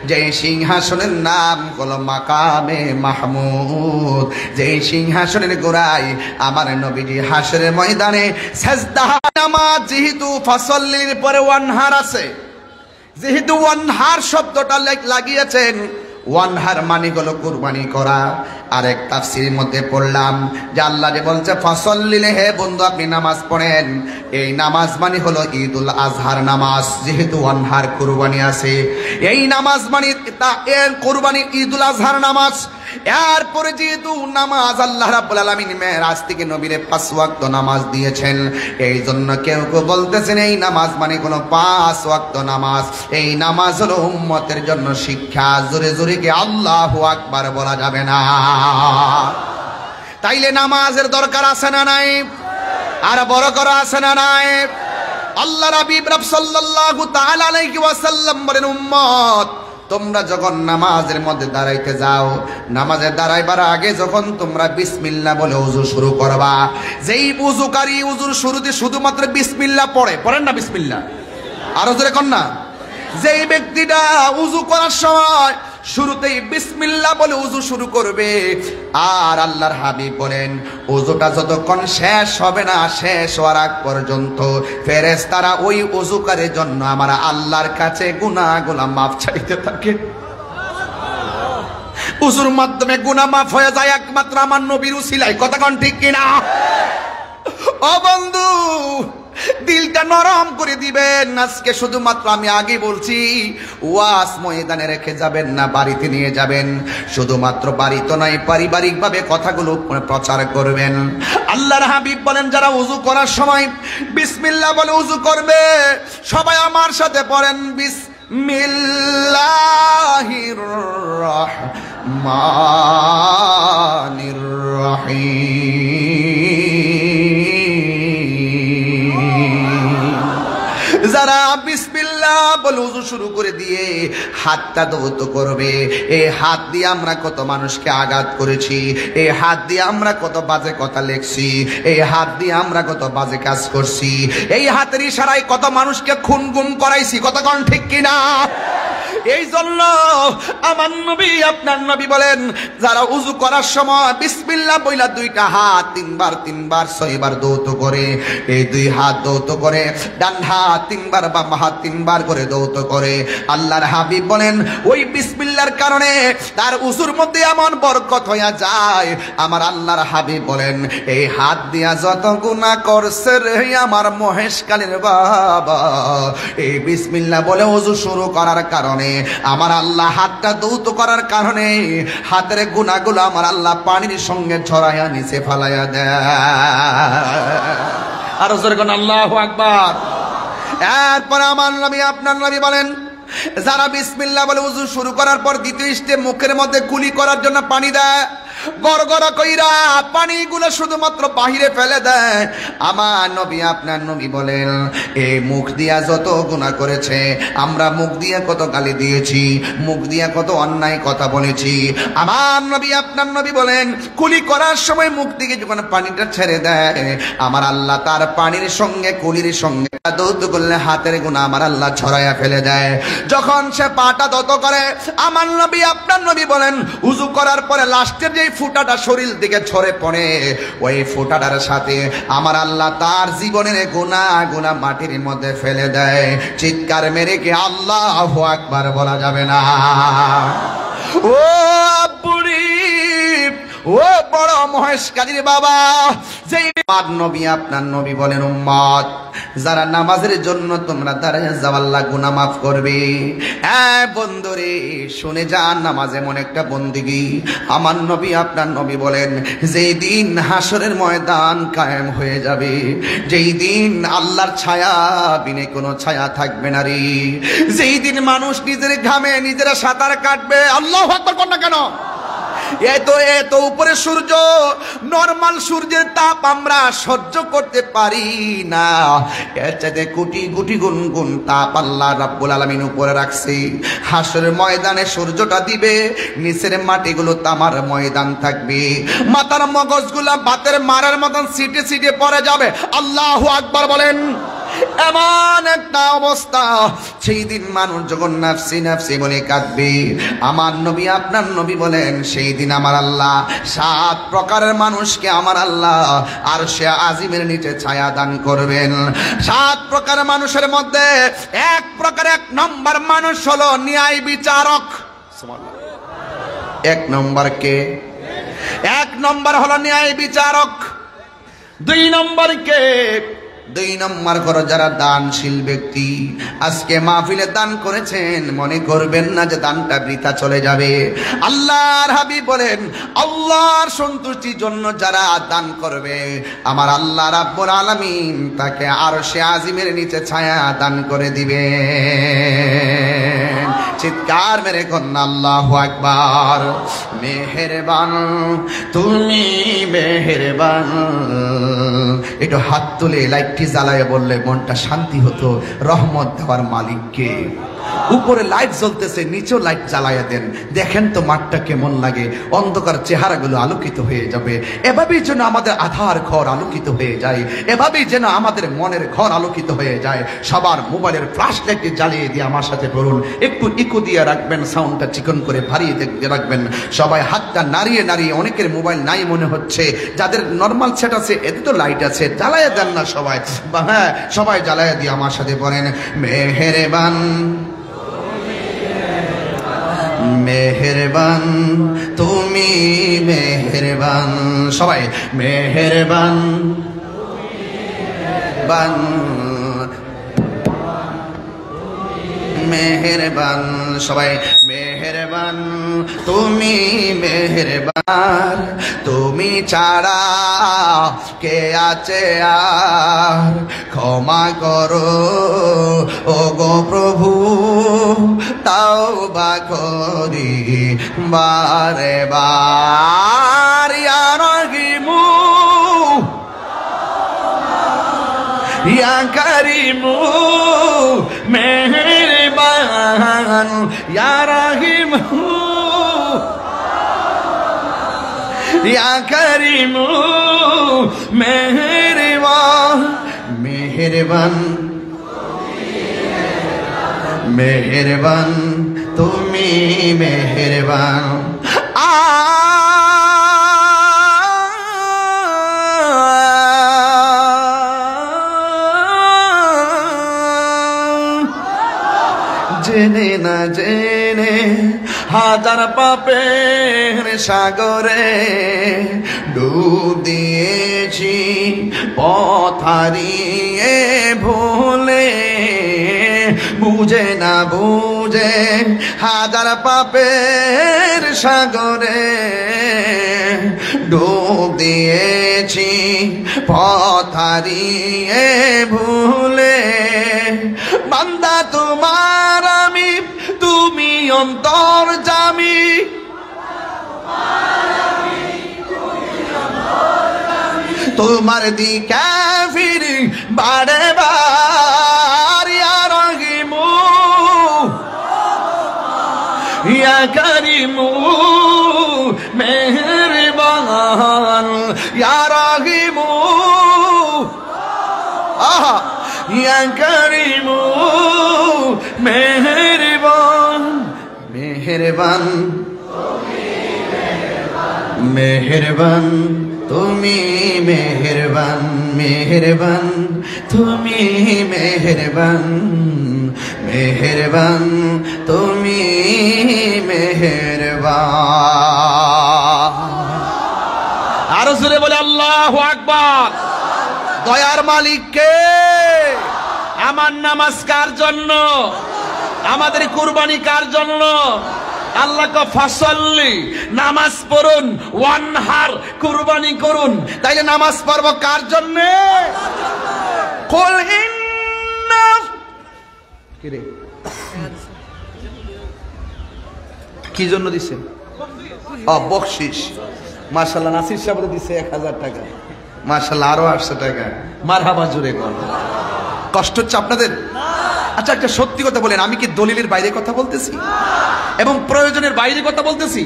যে সিংহাসনের নাম হলো মাকামে মাহমুদ। যে সিংহাসনের গোড়ায় আমার নবীজি হাসরের ময়দানে সাজদা নামাজ, যেহেতু ফাসল্লির পরে ওয়ানহার আছে, যেহেতু ওয়ানহার শব্দটা লাগিয়েছেন, ওয়ানহার মানে হলো কুরবানি করা। আরেক তাফসীরের মধ্যে পড়লাম যে আল্লাহ যে বলছে ফাসল্লিলে, হে বন্ধু আপনি নামাজ পড়েন, এই নামাজ মানে হলো ঈদুল আজহার নামাজ। যেহেতু ওয়ানহার কুরবানি আছে, এই নামাজ মানে এর কুরবানি ঈদুল আজহার নামাজ। এরপরে যেহেতু নামাজ আল্লাহ রাব্বুল আলামিন মেরাজ থেকে নবীরে 5 ওয়াক্ত নামাজ দিয়েছেন, এই জন্য কেউ কেউ বলতেছেন এই নামাজ মানে কোনো 5 ওয়াক্ত নামাজ, এই নামাজ হলো উম্মতের জন্য শিক্ষা। জোরে জোরে কি আল্লাহু আকবার বলা যাবে না? তাইলে নামাজের দরকার আছে না নাই? আর বড় করা আছে না নাই? আল্লাহ হাবিব সাল্লাল্লাহু তাআলা আলাইহি ওয়াসাল্লাম বলেন, উম্মত তোমরা যখন নামাজের মধ্যে দাঁড়াইতে যাও, নামাজে দাঁড়াইবার আগে যখন তোমরা বিসমিল্লাহ বলে ওযু শুরু করবা, যেই ওযুকারী ওযুর শুরুতে শুধুমাত্র বিসমিল্লাহ পড়েন না, বিসমিল্লাহ আরো জোরে কর না, যেই ব্যক্তিটা ওযু করার সময় শুরুতেই বিসমিল্লাহ বলে ওযু শুরু করবে, আর আল্লাহর হাবিব বলেন ওযুটা যতক্ষণ শেষ হবে না, শেষ হওয়ার আগ পর্যন্ত ফেরেশতারা ওই ওযুকারের জন্য আমার আল্লাহর কাছে গুনাহগুলো মাফ চাইতে থাকে। ওযুর মাধ্যমে গুনাহ মাফ হয়ে যায় একমাত্র আমার নবীর উসিলায়। কথা কোন ঠিক কিনা? ও বন্ধু, দিলটা নরম করে দিবেন। আজকে শুধুমাত্র আমি আগে বলছি, ওয়াজ ময়দানে রেখে যাবেন না, বাড়িতে নিয়ে যাবেন। শুধুমাত্র বাড়িতে নয়, পারিবারিক ভাবে কথাগুলো প্রচার করবেন। আল্লাহর হাবিব বলেন যারা ওযু করার সময় বিসমিল্লাহ বলে ওযু করবে, সবাই আমার সাথে পড়েন, বিসমিল্লাহির রহমানির রহিম। যারা বিসমিল্লাহ বলে ওযু শুরু করে দিয়ে হাতটা ধৌত করবে, এই হাত দিয়ে আমরা কত মানুষকে আঘাত করেছি, এই হাত দিয়ে আমরা কত বাজে কথা লিখছি, এই হাত দিয়ে আমরা কত বাজে কাজ করছি, এই হাতের ইশারায় কত মানুষকে খুন গুম করাইছি। কথা কোন ঠিক কিনা? এই জন্য আমার নবী আপনার নবী বলেন যারা ওযু করার সময় বিসমিল্লাহ বইলা দুইটা হাত তিনবার 6 বার দৌত করে, এই 2 হাত দৌত করে, ডান হাত 3 বার, বাম হাত 3 বার করে দৌত করে, আল্লাহর হাবিব বলেন ওই বিসমিল্লাহর কারণে তার ওযুর মধ্যে এমন বরকত হইয়া যায়। আমার আল্লাহর হাবিব বলেন এই হাত দিয়া যত গুনাহ করছে রে আমার মহেশকালীর বাবা, এই বিসমিল্লাহ বলে ওযু শুরু করার কারণে, আমার আল্লাহ হাতটা দৌত করার কারণে হাতের গুনাহগুলো আমার আল্লাহ পানির সঙ্গে ছড়াইয়া নিচে ফালাইয়া দেয়। আর জোরে কোন আল্লাহু আকবার। এরপর আমার নবী আপনার নবী বলেন যারা বিসমিল্লাহ বলে ওযু শুরু করার পর দ্বিতীয় স্টেপ মুখের মধ্যে কুলি করার জন্য পানি দেয়, গড়গড়া কইরা পানিগুলো শুধুমাত্র বাহিরে ফেলে দেয়, আমার নবী আপনার নবী বলেন এই মুখ দিয়া যত গুনাহ করেছে, আমরা মুখ দিয়ে কত গালি দিয়েছি, মুখ দিয়ে কত অন্যায় কথা বলেছি, আমার নবী আপনার নবী বলেন কুলি করার সময় মুখ থেকে যখন পানিটা ছেড়ে দেয়, আমার আল্লাহ তার পানির সঙ্গে কুলির সঙ্গে দৌত করলে হাতের গুনাহ আমার আল্লাহ ছড়াইয়া ফেলে দেয়। যখন সে পাটা দত করে, আমার নবী আপনার নবী বলেন ওযু করার পরে লাস্টের যে ফুটাটা শরীর দিকে ছড়ে পড়ে, ওই ফুটাটার সাথে আমার আল্লাহ তার জীবনের গুনাহ মাটির মধ্যে ফেলে দেয়। চিৎকার মেরে কি আল্লাহু আকবার বলা যাবে না? ও বুড়ি, ও বড় মহেশকালীর বাবা, যেই নবী আপনার নবী বলেন উম্মত যারা নামাজের জন্য তোমরা দাঁড়িয়ে যাও আল্লাহ গুনাহ মাফ করবে। হ্যাঁ বন্ধুরে শুনে যান, নামাজ এমন একটা বন্দেগী। আমার নবী আপনার নবী বলেন যেই দিন হাসরের ময়দান কায়েম হয়ে যাবে, যেই দিন আল্লাহর ছায়া বিনে কোনো ছায়া থাকবে না রে, যেই দিন মানুষ নিজের ঘামে নিজেরা সাঁতার কাটবে, আল্লাহু আকবার কর না কেন, এত উপরে সূর্য, নরমাল সূর্যের তাপ আমরা সহ্য করতে পারি না, এর চাইতে কোটি কোটি গুণ গুণ তাপ আল্লাহ রাব্বুল আলামিন উপরে রাখছে। হাসরের ময়দানে সূর্যটা দিবে, নিচের মাটিগুলো তামার ময়দান থাকবে, মাথার মগজগুলা বাতের মারার মতন সিটে সিটে পড়ে যাবে। আল্লাহু আকবার বলেন। এমন একটা অবস্থা, সেই দিন মানুষ যখন নাফসি নাফসি বলে কাঁদবে, আমার নবী আপনার নবী বলেন সেই দিন আমার আল্লাহ 7 প্রকারের মানুষকে আমার আল্লাহ আরশে আজিমের নিচে ছায়া দান করবেন। 7 প্রকারের মানুষের মধ্যে এক নম্বর মানুষ হলো ন্যায় বিচারক। 1 নম্বর কে? 1 নম্বর হলো ন্যায় বিচারক। 2 নম্বর কে? 2 নম্বর করো যারা দানশীল ব্যক্তি। আজকে মাহফিলে দান করেছেন, মনে করবেন না যে দানটা বৃথা চলে যাবে। আল্লাহর হাবিব বলেন আল্লাহর সন্তুষ্টির জন্য যারা দান করবে, আমার আল্লাহ রাব্বুল আলামিন তাকে আরশে আজিমের নিচে ছায়া দান করে দিবে। চিৎকার মেরে কন্যা আল্লাহু আকবার। মেহেরবান তুমি মেহেরবান। একটু হাত তুলে লাইটটি জ্বালায় বললে মনটা শান্তি হতো। রহমত দেওয়ার মালিককে। উপরে লাইট জ্বলতেছে, নিচেও লাইট জ্বালায়া দেন, দেখেন তো মাঠটা কেমন লাগে, অন্ধকার চেহারাগুলো আলোকিত হয়ে যাবে। এভাবেই যেন আমাদের আধার ঘর আলোকিত হয়ে যায়, এভাবেই যেন আমাদের মনের ঘর আলোকিত হয়ে যায়। সবার মোবাইলের ফ্ল্যাশ লাইটটি জ্বালিয়ে দিয়ে আমার সাথে বলুন, একটু ইকো দিয়ে রাখবেন, সাউন্ডটা চিকন করে ভারিয়ে দেখতে রাখবেন। সবাই হাতটা নাড়িয়ে নাড়িয়ে, অনেকের মোবাইল নাই মনে হচ্ছে, যাদের নর্মাল সেট আছে এতে তো লাইট আছে, জ্বালায়া দেন না সবাই। হ্যাঁ, সবাই জ্বালায়া দিয়ে আমার সাথে বলেন মেহেরবান মেহেরবান তুমি মেহেরবান। সবাই মেহেরবান বান মেহেরবান। সবাই মেহেরবান তুমি মেহেরবান। তুমি ছাড়া কে আছে আর, ক্ষমা করো ও গো প্রভু, তাওবা করি বারে বার। ইয়া রহিমু ইয়া করিমু মেহেরবান। ইয়া রহিমু ইয়া করিমু মেহেরবান। মেহেরবান মেহেরবান তুমি মেহেরবান। জেনে না জেনে হাজার পাপের সাগরে ডুব দিয়েছি, পথ হারিয়ে ভুলে, বুঝে না বুঝে হাজার পাপের সাগরে ডুব দিয়েছি, পথ হারিয়ে ভুলে। বান্দা তোমার আমি, তুমি অন্তর্যামী, তোমার দিকে ফিরি বারে বার। ইয়া রহিমু ইয়া করিমু মেহেরবান। ইয়া রহিমু আহা ইয়া করিমু মেহেরবান। মেহেরবান মেহেরবান তুমি মেহেরবান। মেহেরবান তুমি মেহেরবান। মেহেরবান তুমি মেহেরবান। আরো জোরে বলে আল্লাহু আকবার। দয়ার মালিক কে? আমার নামাজ কার জন্য? আমাদের কুরবানি কার জন্য? আল্লাহ কা ফাসাল্লি, নামাজ পড়ুন, ওয়ানহার, কুরবানি করুন। তাইলে নামাজ পড়ব কার জন্য? কুল ইন্না কি রে, কি জন্য দিছেন? বকশিস। মাশাআল্লাহ, নাসির সাহেব দিছে 1000 টাকা, মাশাআল্লাহ আরো 800 টাকা। মারহাবা জুড়ে কোন কষ্ট হচ্ছে আপনাদের? আচ্ছা একটা সত্যি কথা বলেন, আমি কি দলিলের বাইরে কথা বলতেছি এবং প্রয়োজনের বাইরে কথা বলতেছি?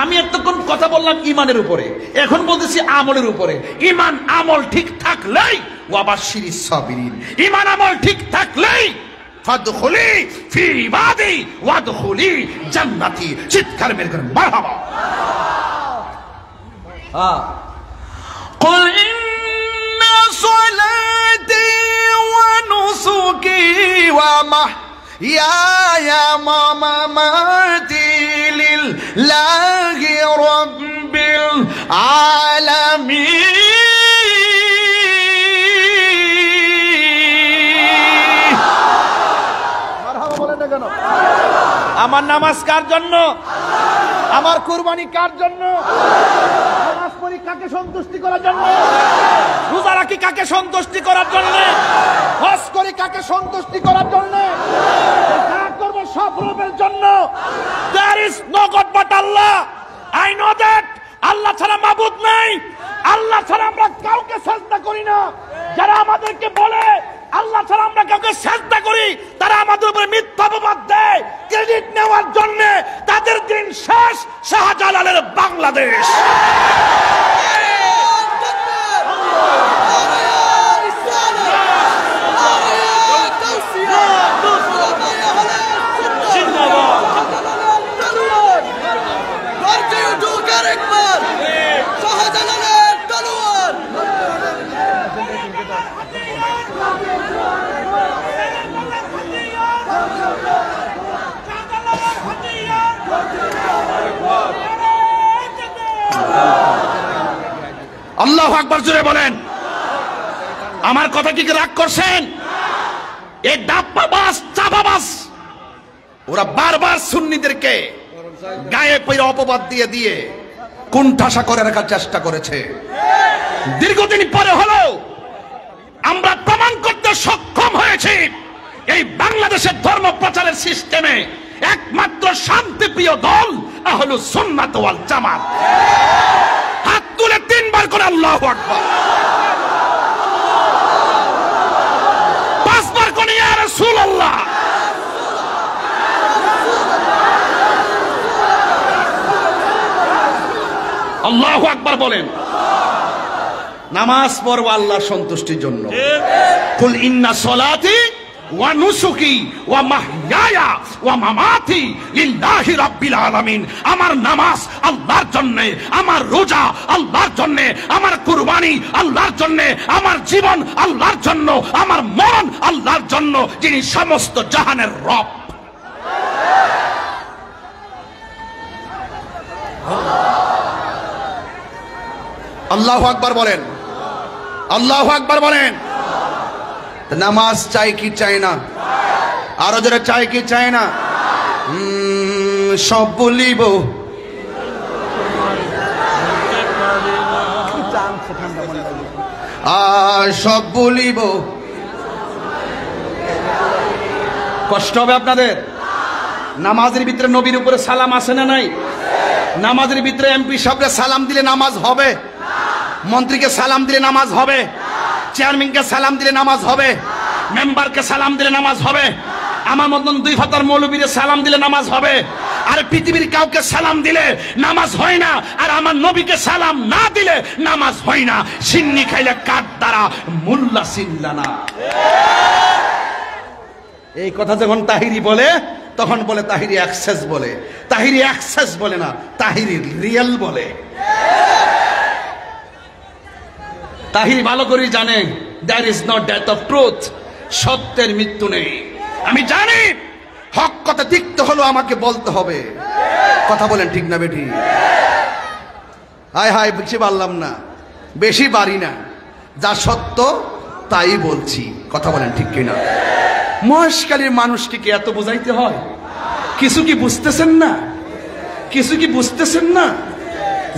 আমি এতক্ষণ কথা বললাম ইমানের উপরে, এখন বলতেছি আমলের উপরে। ইমান আমল ঠিক থাকলেই ওয়াবাশশিরিস সাবিরিন, ইমান আমল ঠিক থাকলেই ফাদখুলি ফি ইবাদি ওয়াদখুলি জান্নাতি। চিৎকার মেরে করেন মারহাবা। قل إن صلاتي ونسكي ومحياي ومماتي لله رب العالمين মারহাবা বলেন না কেন? আমার নামাজ কার জন্য? আমার কুরবানি কার জন্য? নামাজ পড়ি কাকে সন্তুষ্টি করার জন্য? রোজা রাখি কাকে সন্তুষ্টি করার জন্য? হজ করি কাকে সন্তুষ্টি করার জন্য? কাজ করব সব রবের জন্য। There is no God but Allah. I know that. আল্লাহ ছাড়া মাবুদ নাই। আল্লাহ ছাড়া আমরা কাউকে সাজদা করি না। যারা আমাদেরকে বলে আল্লাহ ছাড়া আমরা কাউকে সাজদা করি, তারা আমাদের উপরে মিথ্যা অপবাদ দেয় ক্রেডিট নেওয়ার জন্য। তাদের দিন শেষ। শাহজালালের বাংলাদেশ। আল্লাহু আকবার জোরে বলেন। আমার কথা কি রাগ করছেন? এই ডাব্বাবাজ চাপাবাজ ওরা বারবার সুন্নিদেরকে গায়ে পড়ে অপবাদ দিয়ে দিয়ে কুণ্ঠাসা করে রাখার চেষ্টা করেছে। দীর্ঘদিন পরে হলেও আমরা প্রমাণ করতে সক্ষম হয়েছি এই বাংলাদেশের ধর্ম প্রচারের সিস্টেমে একমাত্র শান্তিপ্রিয় দল আহলুস সুন্নাত ওয়াল জামাত। হাত তুলে 3 বার করে আল্লাহু আকবার, 5 বার করে ইয়া রাসূলুল্লাহ। আল্লাহু আকবার বলেন। নামাজ পড়ব আল্লাহর সন্তুষ্টির জন্য। কুল ইন্না সলাতি ওয়া নুসুকি ওয়া মাহইয়ায়া ওয়া মামাতি লিল্লাহি রাব্বিল আলামিন। আমার নামাজ আল্লাহর জন্য, আমার রোজা আল্লাহর জন্য, আমার কুরবানি আল্লাহর জন্য, আমার জীবন আল্লাহর জন্য, আমার মরণ আল্লাহর জন্য, যিনি সমস্ত জাহানের রব। আল্লাহু আকবার বলেন, আল্লাহু আকবার বলেন। নামাজ চাই কি চাই না? আরো যারা চাই কি চাই না? সব বলিব। সব বলিব। কষ্ট হবে আপনাদের? নামাজের ভিতরে নবীর উপরে সালাম আসে না নাই? নামাজের ভিতরে এমপি সাহেবরা সালাম দিলে নামাজ হবে? মন্ত্রীকে সালাম দিলে নামাজ হবে? চেয়ারম্যানকে সালাম দিলে নামাজ হবে? মেম্বারকে সালাম দিলে নামাজ হবে? আমার মতন 2 ফাতার মৌলবীরে সালাম দিলে নামাজ হবে? আর পৃথিবীর কাউকে সালাম দিলে নামাজ হয় না, আর আমার নবীকে সালাম না দিলে নামাজ হয় না। সিন্নি খাইলে কাঠ দ্বারা, মুল্লা সিল্লানা। এই কথা যখন তাহিরি বলে তখন বলে তাহিরি অ্যাক্সেস বলে। তাহিরি অ্যাক্সেস বলে না, তাহিরি রিয়েল বলে। তাহিরি ভালো করে জানে there is no death of truth, সত্যের মৃত্যু নেই। আমি জানি হক কথা তিক্ত হলো আমাকে বলতে হবে। কথা বলেন ঠিক না বেটি? হায় হায়, বেশি পারলাম না, বেশি পারি না, যা সত্য তাই বলছি। কথা বলেন ঠিক কিনা? মহেশখালীর মানুষকে কি এত বোঝাইতে হয়? কিছু কি বুঝতেছেন না? কিছু কি বুঝতেছেন না?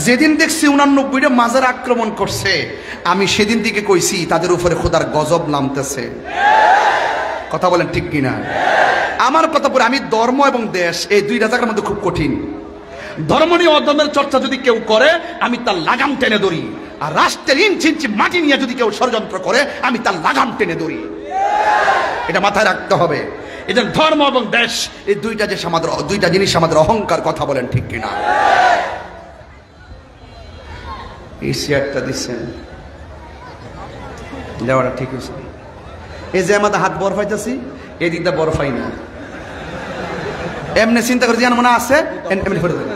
যেদিন দেখছি 89টা মাজার আক্রমণ করছে, আমি সেদিন থেকে কইছি তাদের উপরে খোদার গজব নামতেছে। কথা বলেন ঠিক কিনা? আমার কথা বলে, আমি ধর্ম এবং দেশ এই 2টা জায়গার মধ্যে খুব কঠিন। ধর্ম নিয়ে অধর্মের চর্চা যদি কেউ করে আমি তার লাগাম টেনে ধরি, আর রাষ্ট্রের ইঞ্চি ইঞ্চি মাটি নিয়ে যদি কেউ ষড়যন্ত্র করে আমি তার লাগাম টেনে ধরি। এটা মাথায় রাখতে হবে। এদের ধর্ম এবং দেশ এই দুইটা জিনিস আমাদের অহংকার, কথা বলেন ঠিক কিনা? এই চেয়ারটা দিচ্ছেন দেওয়াটা ঠিক হয়েছে। এই যে আমাদের হাত বরফাইতেছি এই দিকটা বরফাই না, এমনি চিন্তা করে যেন মনে আছে এমনি করে দেবেন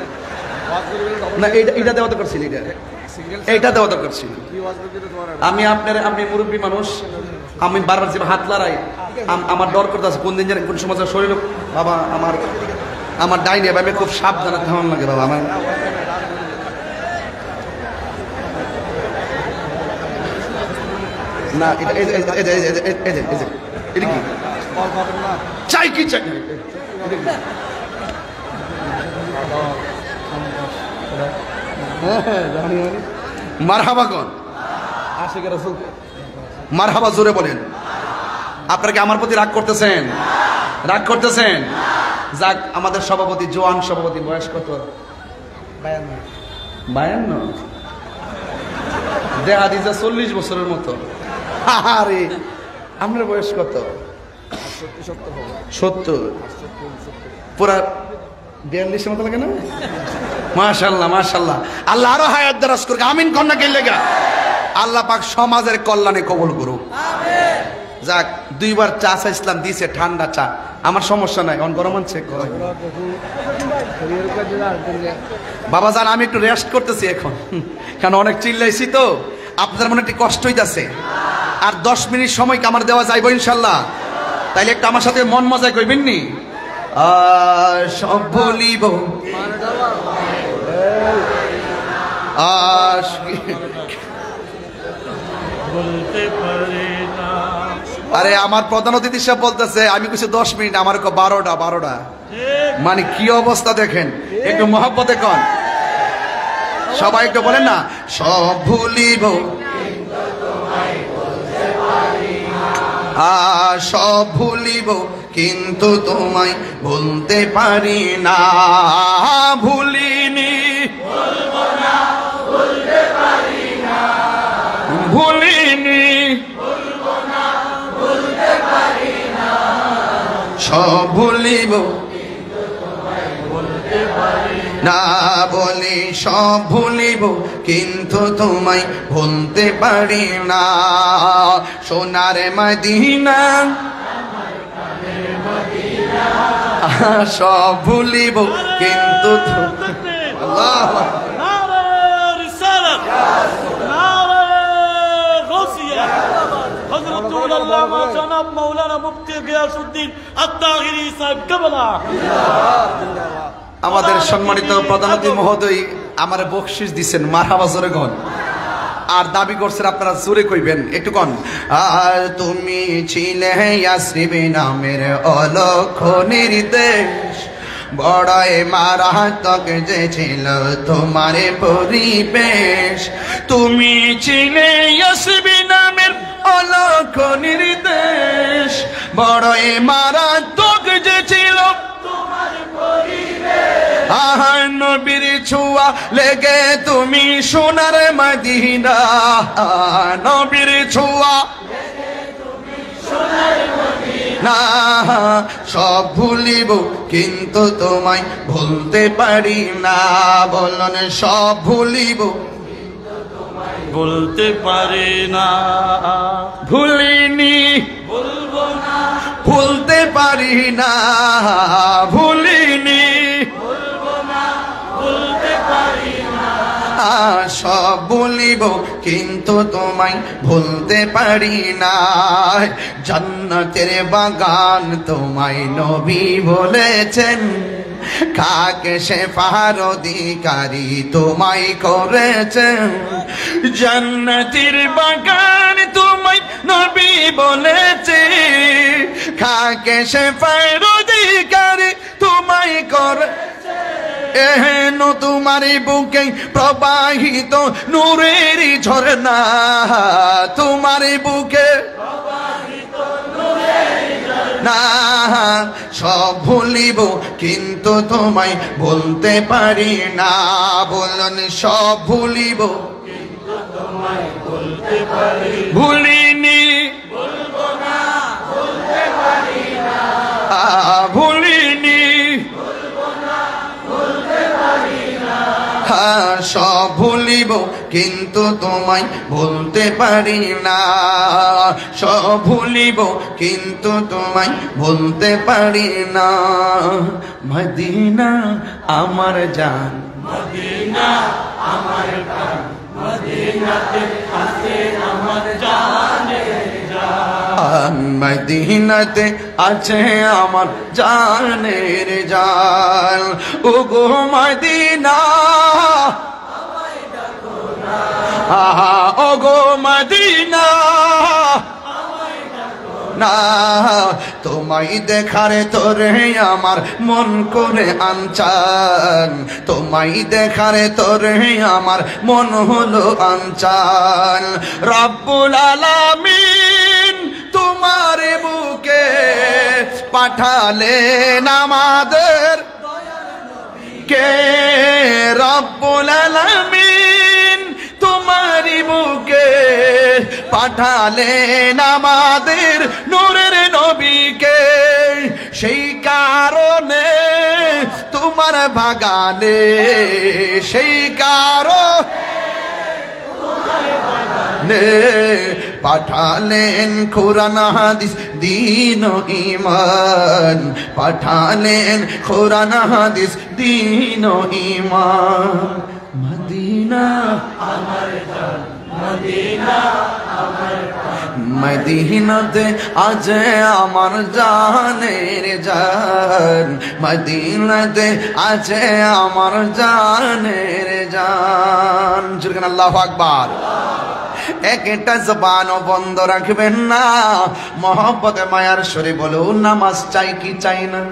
না। এইটা দেওয়া দরকার ছিল, এইটা দেওয়া দরকার ছিল। আপনি মুরব্বী মানুষ, আমি বারবার যে হাত লড়াই, আমার ডর করতে আছে কোন দিন যেন কোন সময় শরীর বাবা আমার ডাইনি আমি খুব সাবধানে থামান লাগে বাবা আমার। না এটা কি চাই কি চাই মারহাবা কোন মারহাবা জোরে বলেন। আপনারা কি আমার প্রতি রাগ করতেছেন? রাগ করতেছেন? যাক, আমাদের সভাপতি জোয়ান সভাপতি, বয়স কত? 52 দেখা দিচ্ছে 40 বছরের মতো। আরে আপনার বয়স কত? 70 পুরা 42 মতো লাগে না? মাশাআল্লাহ মাশাআল্লাহ, আল্লাহ আরো হায়াত দারাজ করুক। আমিন কন্যা কে লেগা আল্লাহ পাক সমাজের কল্যাণে কবুল করুক। যাক, 2 বার চা চাইছিলাম দিছে, ঠান্ডা চা, আমার সমস্যা নাই, অন গরম আনছে। বাবা জান আমি একটু রেস্ট করতেছি এখন, কারণ অনেক চিল্লাইছি তো, আপনাদের মনে একটু কষ্ট হইতাছে। আর 10 মিনিট সময় কি আমার দেওয়া যাইব ইনশাল্লাহ? তাইলে একটু আমার সাথে মন মজা কইবেন নি? সব বলিব আরে আমার প্রধান অতিথি সাহেব বলতেছে আমি কিছু 10 মিনিট, আমার 12টা। মানে কি অবস্থা দেখেন, একটু মহব্বতে কন সবাই, একটু বলেন না সব ভুলিব, সব ভুলিব কিন্তু তোমায় ভুলতে পারি না। ভুলিনি ভুলিনি সব ভুলিব না, বলি সব ভুলিব কিন্তু তোমায় ভুলতে পারি না। সোনার মদিনা সব ভুলিব কিন্তু আল্লাহ আমাদের সম্মানিত প্রধান অতিথি মহোদয় আমার বকশিস দিচ্ছেন, মারহাবা জোরে গন। আর দাবি করছেন আপনারা জোরে কইবেন, একটু কন। আর তুমি ছিলে ইয়াসরিব নামের অলক্ষ নির্দেশ, বড়াই মারাত্মক যে ছিল তোমার পরিবেশ। তুমি ছিলে ইয়াসরিব নামের অলক্ষ নির্দেশ, বড়াই মারাত্মক যে ছিল তোমার পরিবেশ। আহার নবীর ছোঁয়া লেগে তুমি সোনার মদিনা, নবীর ছোঁয়া না, সব ভুলিব কিন্তু তোমায় ভুলতে পারি না। বলন সব ভুলিব বলতে পারি না, ভুলিনি বলবো না, ভুলতে পারি না, ভুলিনি বলবো না, বলতে পারি না। সব বলিব কিন্তু তোমায় ভুলতে পারি না। জান্নাতের বাগান তোমায় নবী বলেছেন, কাকে সে ফার অধিকারী তোমায় করেছেন। জান্নাতের বাগান তোমায় নবী বলেছে, কাকে সে ফার অধিকারী তোমায় করেছে। এহেন তোমারই বুকে প্রবাহিত নূরের ঝরনা, তোমারই বুকে প্রবাহিত নূরের ঝরনা। না, সব ভুলিব কিন্তু তোমায় বলতে পারি না। বলুন সব ভুলিব কিন্তু তোমায় বলতে পারি ভুলিনি, বলবো না বলতে পারি না ভুলিনি, বলবো না বলতে পারি না সব ভুলিব কিন্তু তোমায় বলতে পারি না। সব ভুলিব কিন্তু তোমায় বলতে পারি না। মদিনা আমার জান, মদিনা আমার প্রাণ, মদিনাতে আছে আমার জানের জান। মদিনাতে আছে আমার জানের জান। ওগো মদিনা, ওগো মদিনা, না তোমায় দেখারে তোরে আমার মন করে আনচান। তোমায় দেখারে তোরে আমার মন হলো আনচান। রব্বুল আলামিন তোমার বুকে পাঠালেন আমাদের কে। রব্বুল আলামিন তোমারি বুকে পাঠালেন আমাদের নূরের নবীকে। সেই কারণে তোমার বাগানে, সেই কারণে পাঠালেন কোরআন হাদিস দীন ও ঈমান। পাঠালেন কোরআন হাদিস দীন ও ঈমান। মদিনা আমার জান, মদিনা আমার প্রাণ, মদিনাতে আছে আমার জানের জান। মদিনাতে আছে আমার জানের জান। জুরগান আল্লাহু আকবার। একটা জবানও বন্ধ রাখবেন না। মহব্বতে মায়ার সরে বলো, নামাজ চাই কি চাই না?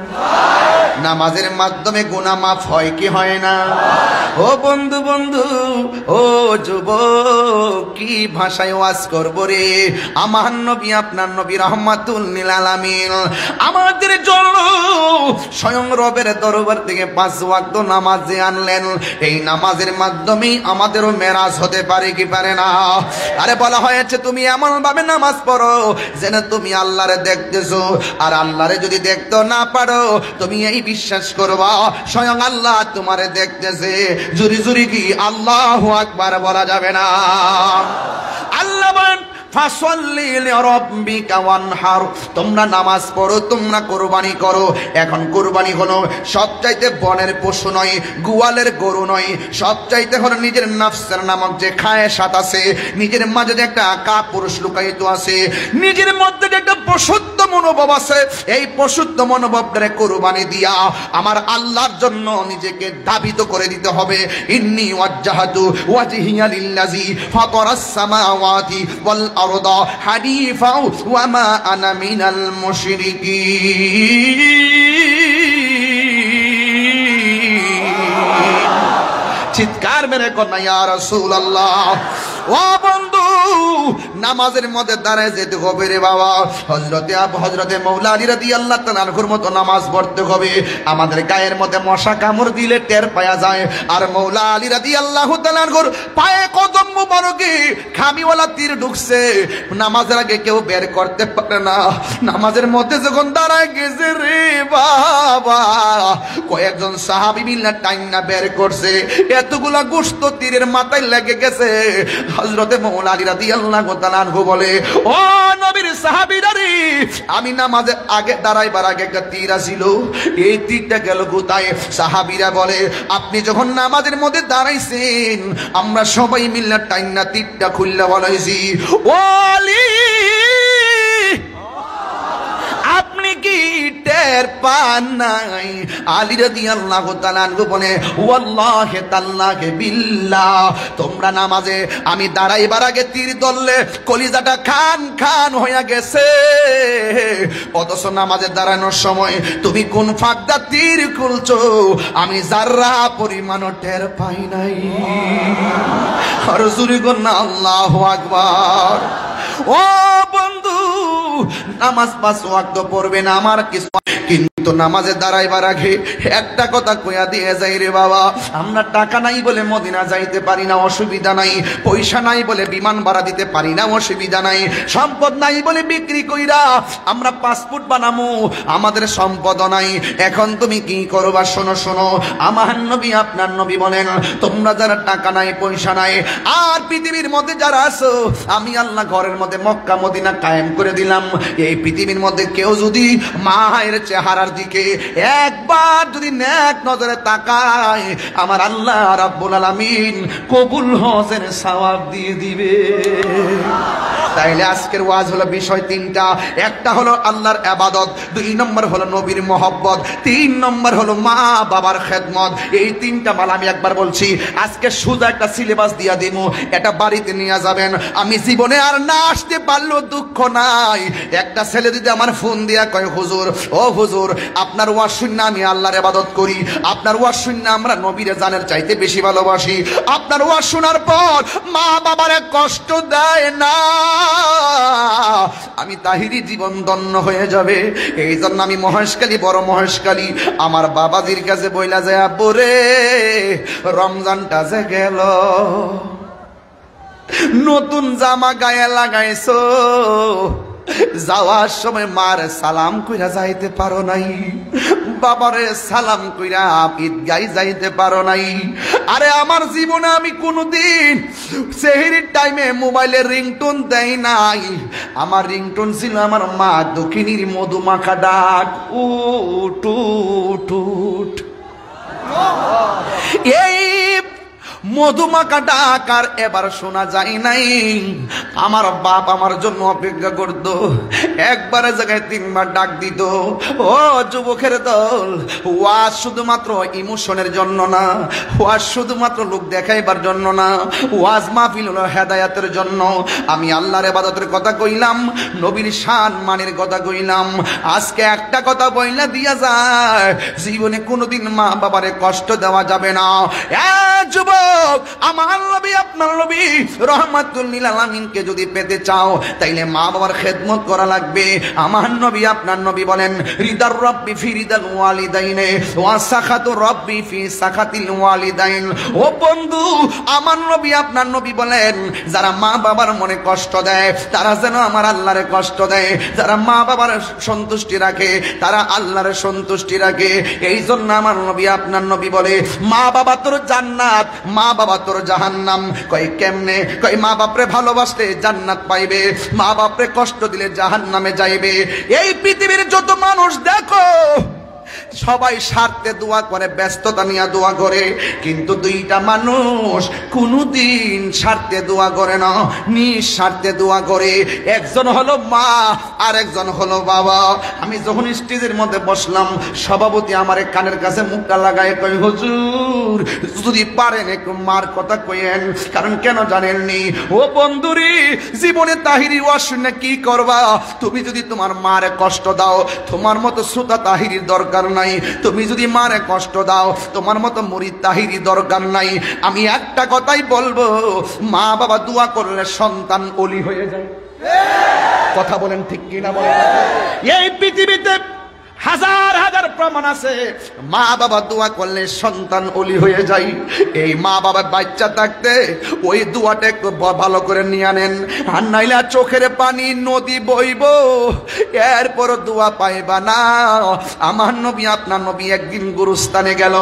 নামাজের মাধ্যমে গুনাহ মাফ হয় কি হয় না? ও বন্ধু বন্ধু, ও যুবক, কি ভাষায় ওয়াজ করবো রে? আমার নবী, আপনার নবী রহমাতুল লিল আলামিন আমাদের জন্য স্বয়ং রবের দরবার থেকে 5 ওয়াক্ত নামাজ আনলেন। এই নামাজের মাধ্যমেই আমাদেরও মেরাজ হতে পারে কি পারে না? আরে বলা হয়েছে তুমি এমন ভাবে নামাজ পড়ো যেন তুমি আল্লাহরে দেখতেছো। আর আল্লাহরে যদি দেখতে না পারো, তুমি এই বিশ্বাস করবা স্বয়ং আল্লাহ তোমারে দেখতেছে। জুরি জুরি কি আল্লাহু আকবার বলা যাবে না? আল্লাহ বলেন ফাসাল্লি লিরাব্বিকা ওয়ানহার। তোমরা নামাজ পড়ো, তোমরা কুরবানি করো। এখন কুরবানি হলো সবচাইতে বনের পশু নয়, গোয়ালের গরু নয়, সবচাইতে হলো নিজের নফসের নামক যে খায়েশাত আছে, নিজের মাঝে যে একটা কাপুরুষ লুকায়িত আছে, নিজের মধ্যে যে একটা পশুত্ব মনোভাব আছে, এই পশুত্ব মনোভাবটারে কুরবানি দিয়া আমার আল্লাহর জন্য নিজেকে দাবিত করে দিতে হবে। ইন্নী ওয়াজ্জাহাতু ওয়াজহিয়া লিল্লাযী ফাতারাস সামাওয়াতি ওয়াল আরদা হানিফা ওয়া মা আনা মিনাল মুশরিকিন। চিৎকার মেরে কন্যা ইয়া রাসূলুল্লাহ। ও বন্ধু, নামাজের মধ্যে দাঁড়ায় যেতে হবে রে বাবা। হযরতে মৌলা আলী রাদিয়াল্লাহু তাআলা আনহুর মতো নামাজ পড়তে হবে। আমাদের গায়ের মধ্যে মশা কামড় দিলে টের পাওয়া যায়। আর মৌলা আলী রাদিয়াল্লাহু তাআলা আনহুর পায়ে কদম মুবারকে খামিওয়ালা তীর ঢুকছে। নামাজের আগে কেউ বের করতে পারে না। নামাজের মধ্যে যখন দাঁড়ায় গেছে রে বাবা, কয়েকজন সাহাবী মিল্লা টাইনা বের করছে। এতগুলা গোশত তীরের মাথায় লেগে গেছে। হযরতে মৌলা আলী রাদিয়াল্লাহু তাআলা আনহু বলে, ও নবীর সাহাবীরা রে, আমি নামাজে আগে দাঁড়াইবার আগে একটা তীর আসিল, এই তীরটা গেল কোথায়? সাহাবীরা বলে, আপনি যখন নামাজের মধ্যে দাঁড়াইছেন, আমরা সবাই মিল্লা টাইনা তীরটা খুললা বলাইছি। ও আলী, আপনি কি টের পান নাই? আলী রাদিয়াল্লাহু তাআলা আনহু বলে, ওয়াল্লাহি তাআলাকে বিল্লাহ, তোমরা নামাজে আমি দাঁড়াইবার আগে তীর ধরলে কলিজাটা খান খান হইয়া গেছে, অথচ নামাজে দাঁড়ানোর সময় তুমি কোন ফাঁকটা তীর খুলছো আমি যারা পরিমাণও টের পাই নাই। আর জোরে কর না আল্লাহু আকবার। ও বন্ধু, নামাজ 5 ওয়াক্ত পড়বে না আমার কিছু, কিন্তু নামাজে দাঁড়াইবার আগে একটা কথা কইয়া দিয়ে যাই রে বাবা, আমরা টাকা নাই বলে মদিনা যাইতে পারি না, অসুবিধা নাই। পয়সা নাই বলে বিমান ভাড়া দিতে পারি না, অসুবিধা নাই। সম্পদ নাই বলে বিক্রি কইরা আমরা পাসপোর্ট বানামু, আমাদের সম্পদ নাই। এখন তুমি কি করবা? শোনো শোনো, আমার নবী আপনার নবী বলেন, তোমরা যারা টাকা নাই পয়সা নাই আর পৃথিবীর মধ্যে যারা আছো, আমি আল্লাহ ঘরের মধ্যে মক্কা মদিনা কায়েম করে দিলাম। এই পৃথিবীর মধ্যে কেউ যদি মায়ের চেহারার দিকে একবার যদি নেক নজরে তাকায়, আমার আল্লাহ রাব্বুল আলামিন কবুল হজের সওয়াব দিয়ে দিবে। তাইলে আজকের ওয়াজ হলো বিষয় তিনটা। একটা হলো আল্লাহর ইবাদত, 2 নম্বর হলো নবীর মহব্বত, 3 নম্বর হলো মা বাবার খেদমত। এই তিনটা মাল আমি একবার বলছি, আজকে শুধু একটা সিলেবাস দিয়া দিমু, এটা বাড়িতে নিয়ে যাবেন। আমি জীবনে আর না আসতে পারলেও দুঃখ নাই। একটা ছেলে যদি আমার ফোন দিয়া কয়, হুজুর ও হুজুর, আপনার ওয়াজ শুনে আমি আল্লাহর ইবাদত করি, আপনার ওয়াজ শুনে আমরা নবীর জানের চাইতে বেশি ভালোবাসি, আপনার ওয়াজ শোনার পর মা বাবারে কষ্ট দেয় না, আমি তাহিরি জীবন ধন্য হয়ে যাবে। এই জন্য আমি মহেশখালী, বড় মহেশখালী আমার বাবাজির কাছে বইলা যায়, আব্বু রে রমজানটা যে গেল, নতুন জামা গায়ে লাগাইছো, যাওয়ার সময় মার সালাম কইরা যাইতে পারো নাই, বাবারে সালাম কইরা ঈদগায় যাইতে পারো নাই। আরে আমার জীবনে আমি কোনোদিন সেহরির টাইমে মোবাইলের রিংটোন দেই নাই। আমার রিংটোন ছিল আমার মা দক্ষিণীর মধুমাখা ডাক, উট উট উট। এই মধুমাখা ডাক আর এবার শোনা যায় নাই। আমার বাপ আমার জন্য অপেক্ষা করত, একবারে জায়গায় 3 বার ডাক দিত। ও যুবকের দল, ওয়াজ শুধুমাত্র ইমোশনের জন্য না, ওয়াজ শুধুমাত্র লোক দেখাইবার জন্য না, ওয়াজ মাহফিল হলো হেদায়াতের জন্য। আমি আল্লাহর ইবাদতের কথা কইলাম, নবীর শান মানের কথা কইলাম। আজকে একটা কথা বইলা দিয়া যায়, জীবনে কোনোদিন মা বাবারে কষ্ট দেওয়া যাবে না। যুবক, আমার নবী আপনার নবী রহমাতুল লিল আলামিনকে যদি পেতে চাও, তাইলে মা বাবার খেদমত করা লাগবে। আমার নবী আপনার নবী বলেন, রিদার রব্বি ফি রিদাল ওয়ালিদাইনে ওয়া সাখাতু রব্বি ফি সাখাতিল ওয়ালিদাইন। ও বন্ধু, আমার নবী আপনার নবী বলেন, যারা মা বাবার মনে কষ্ট দেয় তারা যেন আমার আল্লাহরে কষ্ট দেয়, যারা মা বাবার সন্তুষ্টি রাখে তারা আল্লাহরে সন্তুষ্টি রাখে। এই জন্য আমার নবী আপনার নবী বলে, মা বাবা তোর জান্নাত, মা বাবা তোর জাহান্নাম। কয় কেমনে? কয় মা বাপরে ভালোবাসলে জান্নাত পাইবে, মা বাপরে কষ্ট দিলে জাহান্নামে যাইবে। এই পৃথিবীর যত মানুষ দেখো, সবাই স্বার্থে দোয়া করে, ব্যস্ততা নিয়ে দোয়া করে, কিন্তু 2টা মানুষ কোনদিন স্বার্থে দোয়া করে না, নিঃস্বার্থে দোয়া করে। একজন হলো মা আর একজন হলো বাবা। আমি যখন স্টেজের মধ্যে বসলাম, সভাপতি আমার কানের কাছে মুখটা লাগায় কই, হুজুর যদি পারেন একটু মার কথা কইেন, কারণ কেন জানেননি? ও বন্ধুরি, জীবনে তাহিরি ওয়াজ শুনে কি করবা? তুমি যদি তোমার মারে কষ্ট দাও, তোমার মতো শ্রোতা তাহিরির দরকার নাই। তুমি যদি মারে কষ্ট দাও, তোমার মতো মুরিদ তাহিরি দরকার নাই। আমি একটা কথাই বলবো, মা বাবা দোয়া করলে সন্তান ওলি হয়ে যায়। কথা বলেন ঠিক কিনা বলেন? এই পৃথিবীতে হাজার হাজার প্রমাণ আছে, মা বাবা দোয়া করলে সন্তান ওলি হয়ে যায়। এই মা বাবা বাচ্চা থাকতে ওই দোয়াটা একটু ভালো করে নিয়ে আনেন, আর নাইলে চোখের পানি নদী বইব, এরপর দোয়া পাইবা না। আমার নবী আপনার নবী একদিন গুরুস্থানে গেল,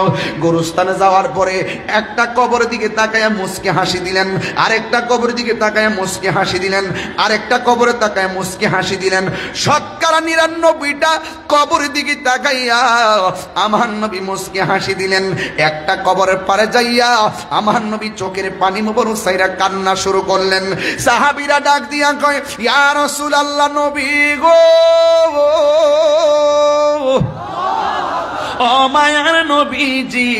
গুরুস্থানে যাওয়ার পরে একটা কবরের দিকে তাকায় মুচকে হাসি দিলেন, আরেকটা কবরের দিকে তাকায় মুচকে হাসি দিলেন, আরেকটা কবরে তাকায় মুচকে হাসি দিলেন। শতকরা 99টা কবর দিকে তাকাইয়া আমার নবী মুচকে হাসি দিলেন। একটা কবরের পারে যাইয়া আমার নবী চোখের পানি মুবারক কান্না শুরু করলেন। সাহাবীরা ডাক দিয়া কয়, ইয়া রাসূলুল্লাহ, নবী গো, ও মায়ার নবীজি,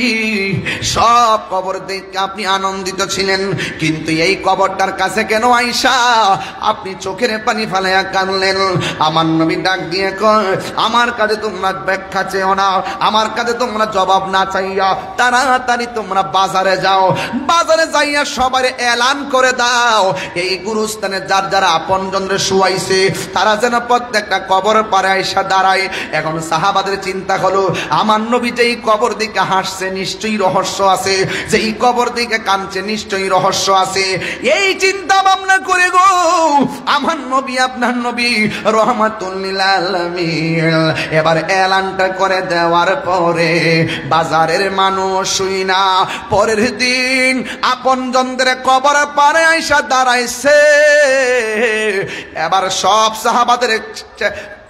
সব কবর দেখে আপনি আনন্দিত ছিলেন, কিন্তু এই কবরটার কাছে কেন আইসা আপনি চোখের পানি ফালাইয়া কাঁদলেন? আমার নবী ডাক দিয়ে কয়, আমার কাছে তোমরা ব্যাখ্যা চেও না, আমার কাছে তোমরা জবাব না চাইয়া তাড়াতাড়ি তোমরা বাজারে যাও, বাজারে যাইয়া সবার এলান করে দাও, এই গুরুস্থানে যার যারা আপনজনরে শুয়াইছে তারা যেন প্রত্যেকটা কবর পারে আইসা দাঁড়ায়। এখন সাহাবাদের চিন্তা হলো, আমার নবী যেই কবর দিকে হাসছে নিশ্চয়ই রহস্য আছে, যেই কবর দিকে কাঁদছে নিশ্চয়ই রহস্য আছে। এই চিন্তা ভাবনা করে গো আমার নবী, আপনার নবী রহমাতুল লিল আলামিন এবার এলানটা করে দেওয়ার পরে বাজারের মানুষ শুই না পরের দিন আপনজনদের কবর পারে আইসা দাঁড়াইছে। এবার সব সাহাবাদের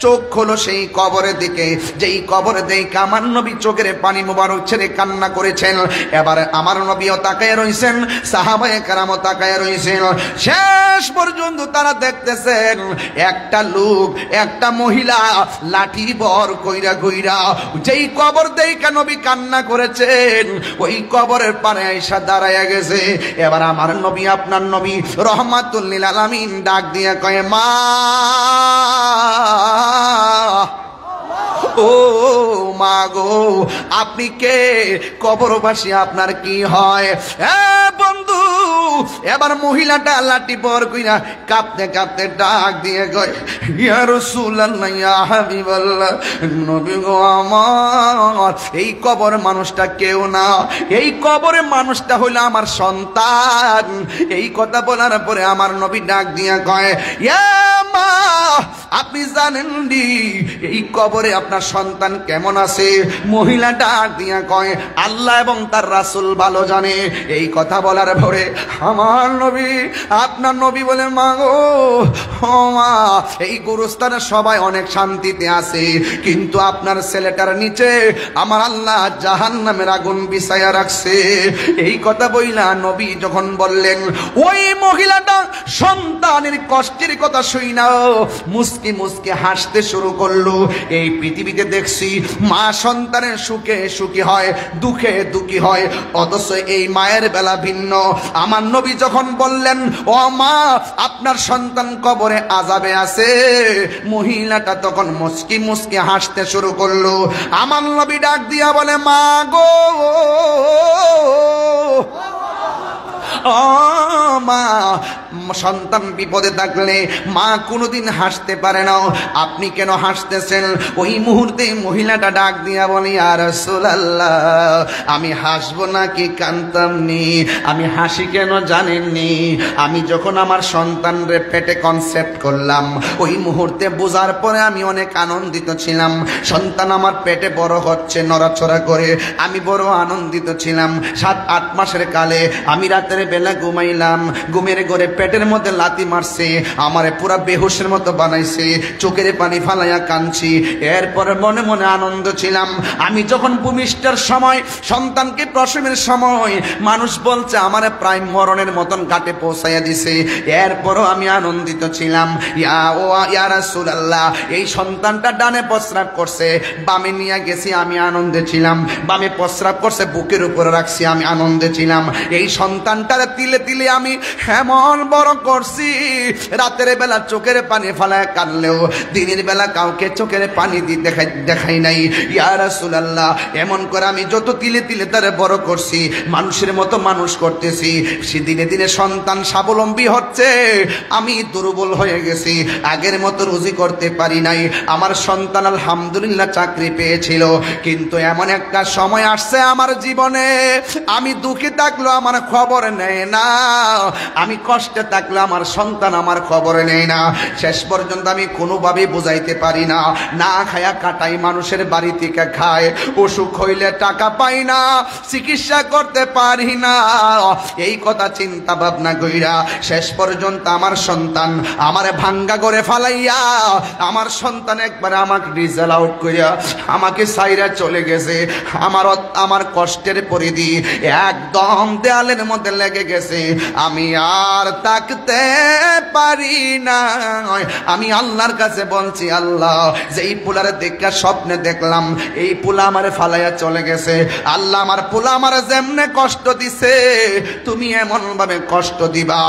চোখ হলো সেই কবরের দিকে, যেই কবরে দেখে আমার নবী চোখের পানি মুবারক ছেড়ে কান্না করেছেন। এবার আমার নবীও তাকায় রইছেন, সাহাবায়ে কেরামও তাকায় রইছেন। শেষ পর্যন্ত তারা দেখতেছেন একটা লোক, একটা মহিলা লাঠি বর কইরা কইরা যেই কবর দেখে নবী কান্না করেছেন ওই কবরের পারে আইসা দাঁড়ায়া গেছে। এবার আমার নবী, আপনার নবী রহমাতুল লিল আলামিন ডাক দিয়ে কয়, মা ও মা গো, আপনি কে? কবরবাসী আপনার কি হয়? বন্ধু, এবার মহিলাটা লাঠি বর কইরা কাঁপতে কাঁপতে ডাক দিয়ে কয়, ইয়া রাসূলুল্লাহ, ইয়া হাবিবাল্লাহ, নবী গো আমার, এই কবর মানুষটা কেউ না, এই কবরে মানুষটা হইলো আমার সন্তান। এই কথা বলার পরে আমার নবী ডাক দিয়া কয়, ইয়া মা, আপনি জানেন নি এই কবরে আপনার সন্তান কেমন আছে? মহিলা ডাক দিয়া কয়, আল্লাহ এবং তার রাসূল ভালো জানে। এই কথা বলার পরে আমার নবী, আপনার নবী বলে, মা গো, ও মা, এই গুরুস্থানে সবাই অনেক শান্তিতে আছে, কিন্তু আপনার ছেলেটার নিচে আমার আল্লাহ জাহান্নামের আগুন বিছায়া রাখছে। এই কথা বইলা নবী যখন বললেন, ওই মহিলাটা সন্তানের কষ্টের কথা শুই না মুস্কি মুস্কি হাসতে শুরু করলো। এই পৃথিবীতে দেখছি মা সন্তানের সুখে সুখী হয়, দুঃখে দুঃখী হয়, অথচ এই মায়ের বেলা ভিন্ন। আমার নবী যখন বললেন, ও মা, আপনার সন্তান কবরে আযাবে আছে, মহিলাটা তখন মুস্কি মুস্কি হাসতে শুরু করলো। আমার নবী ডাক দিয়া বলে, মা গো, ও মা, সন্তান বিপদে থাকলে মা কোনোদিন হাসতে পারে না, আপনি কেন হাসতেছেন? ওই মুহূর্তে মহিলাটা ডাক দিয়া বলে, ইয়া রাসূলুল্লাহ, আমি হাসবো নাকি কাঁদতাম নি? আমি হাসি কেন জানেননি? আমি যখন আমার সন্তানরে পেটে কনসেপ্ট করলাম ওই মুহূর্তে বোঝার পরে আমি অনেক আনন্দিত ছিলাম। সন্তান আমার পেটে বড় হচ্ছে নড়াচড়া করে, আমি বড় আনন্দিত ছিলাম। 7-8 মাসের কালে আমি রাতের বেলা ঘুমাইলাম, ঘুমের ঘরে পেটের মধ্যে লাথি মারছে, আমারে পুরা বেহুশের মতো বানাইছে, চোখের পানি ফালাইয়া কাঁদছি। এরপরে মনে মনে আনন্দ ছিলাম। আমি যখন ভূমিষ্ঠের সময়, সন্তানকে প্রসবের সময়, মানুষ বলছে আমারে প্রায় মরণের মতন ঘাটে পৌঁছাইয়া দিছে, এরপরও আমি আনন্দিত ছিলাম। ইয়া রাসূলুল্লাহ, এই সন্তানটা ডানে প্রস্রাব করছে, বামে নিয়ে গেছি, আমি আনন্দে ছিলাম। বামে প্রস্রাব করছে, বুকের উপরে রাখছি, আমি আনন্দে ছিলাম। এই সন্তানটারে তিলে তিলে আমি এমন বড় করছি, রাতের বেলা চোখের পানি ফালায় কাঁদলেও দিনের বেলা কাউকে চোখের পানি দেখাই নাই। ইয়া রাসূলুল্লাহ, এমন করে আমি যত তিলে তিলে তারে বড় করছি, মানুষের মতো মানুষ করতেছি, সে দিনে দিনে সন্তান স্বাবলম্বী হচ্ছে, আমি দুর্বল হয়ে গেছি, আগের মতো রুজি করতে পারি নাই। আমার সন্তান আলহামদুলিল্লাহ চাকরি পেয়েছিল, কিন্তু এমন একটা সময় আসছে আমার জীবনে, আমি দুঃখে থাকলেও আমার খবর নেয় না, আমি কষ্টে থাকলে আমার সন্তান আমার খবর নেয় না। শেষ পর্যন্ত আমি কোনোভাবে বুঝাইতে পারি না, না খায়া কাটাই, মানুষের বাড়ি থেকে খায়, অসুখ হইলে টাকা পাই না, চিকিৎসা করতে পারি না। এই কথা চিন্তা ভাবনা কইরা শেষ পর্যন্ত আমার সন্তান আমারে ভাঙ্গা করে ফালাইয়া, আমার সন্তান একবারে আমাকে রিজাল্ট আউট করিয়া আমাকে সাইরা চলে গেছে। আমার কষ্টের পরিধি একদম দেয়ালের মধ্যে লেগে গেছে। আমি আর তাকে থাকতে পারি না। আমি আল্লাহর কাছে বলছি, আল্লাহ যে এই পোলারে দেখা স্বপ্নে দেখলাম এই পোলা আমারে ফালাইয়া চলে গেছে, আল্লাহ আমার পোলা আমার যেমনে কষ্ট দিছে তুমি এমন ভাবে কষ্ট দিবা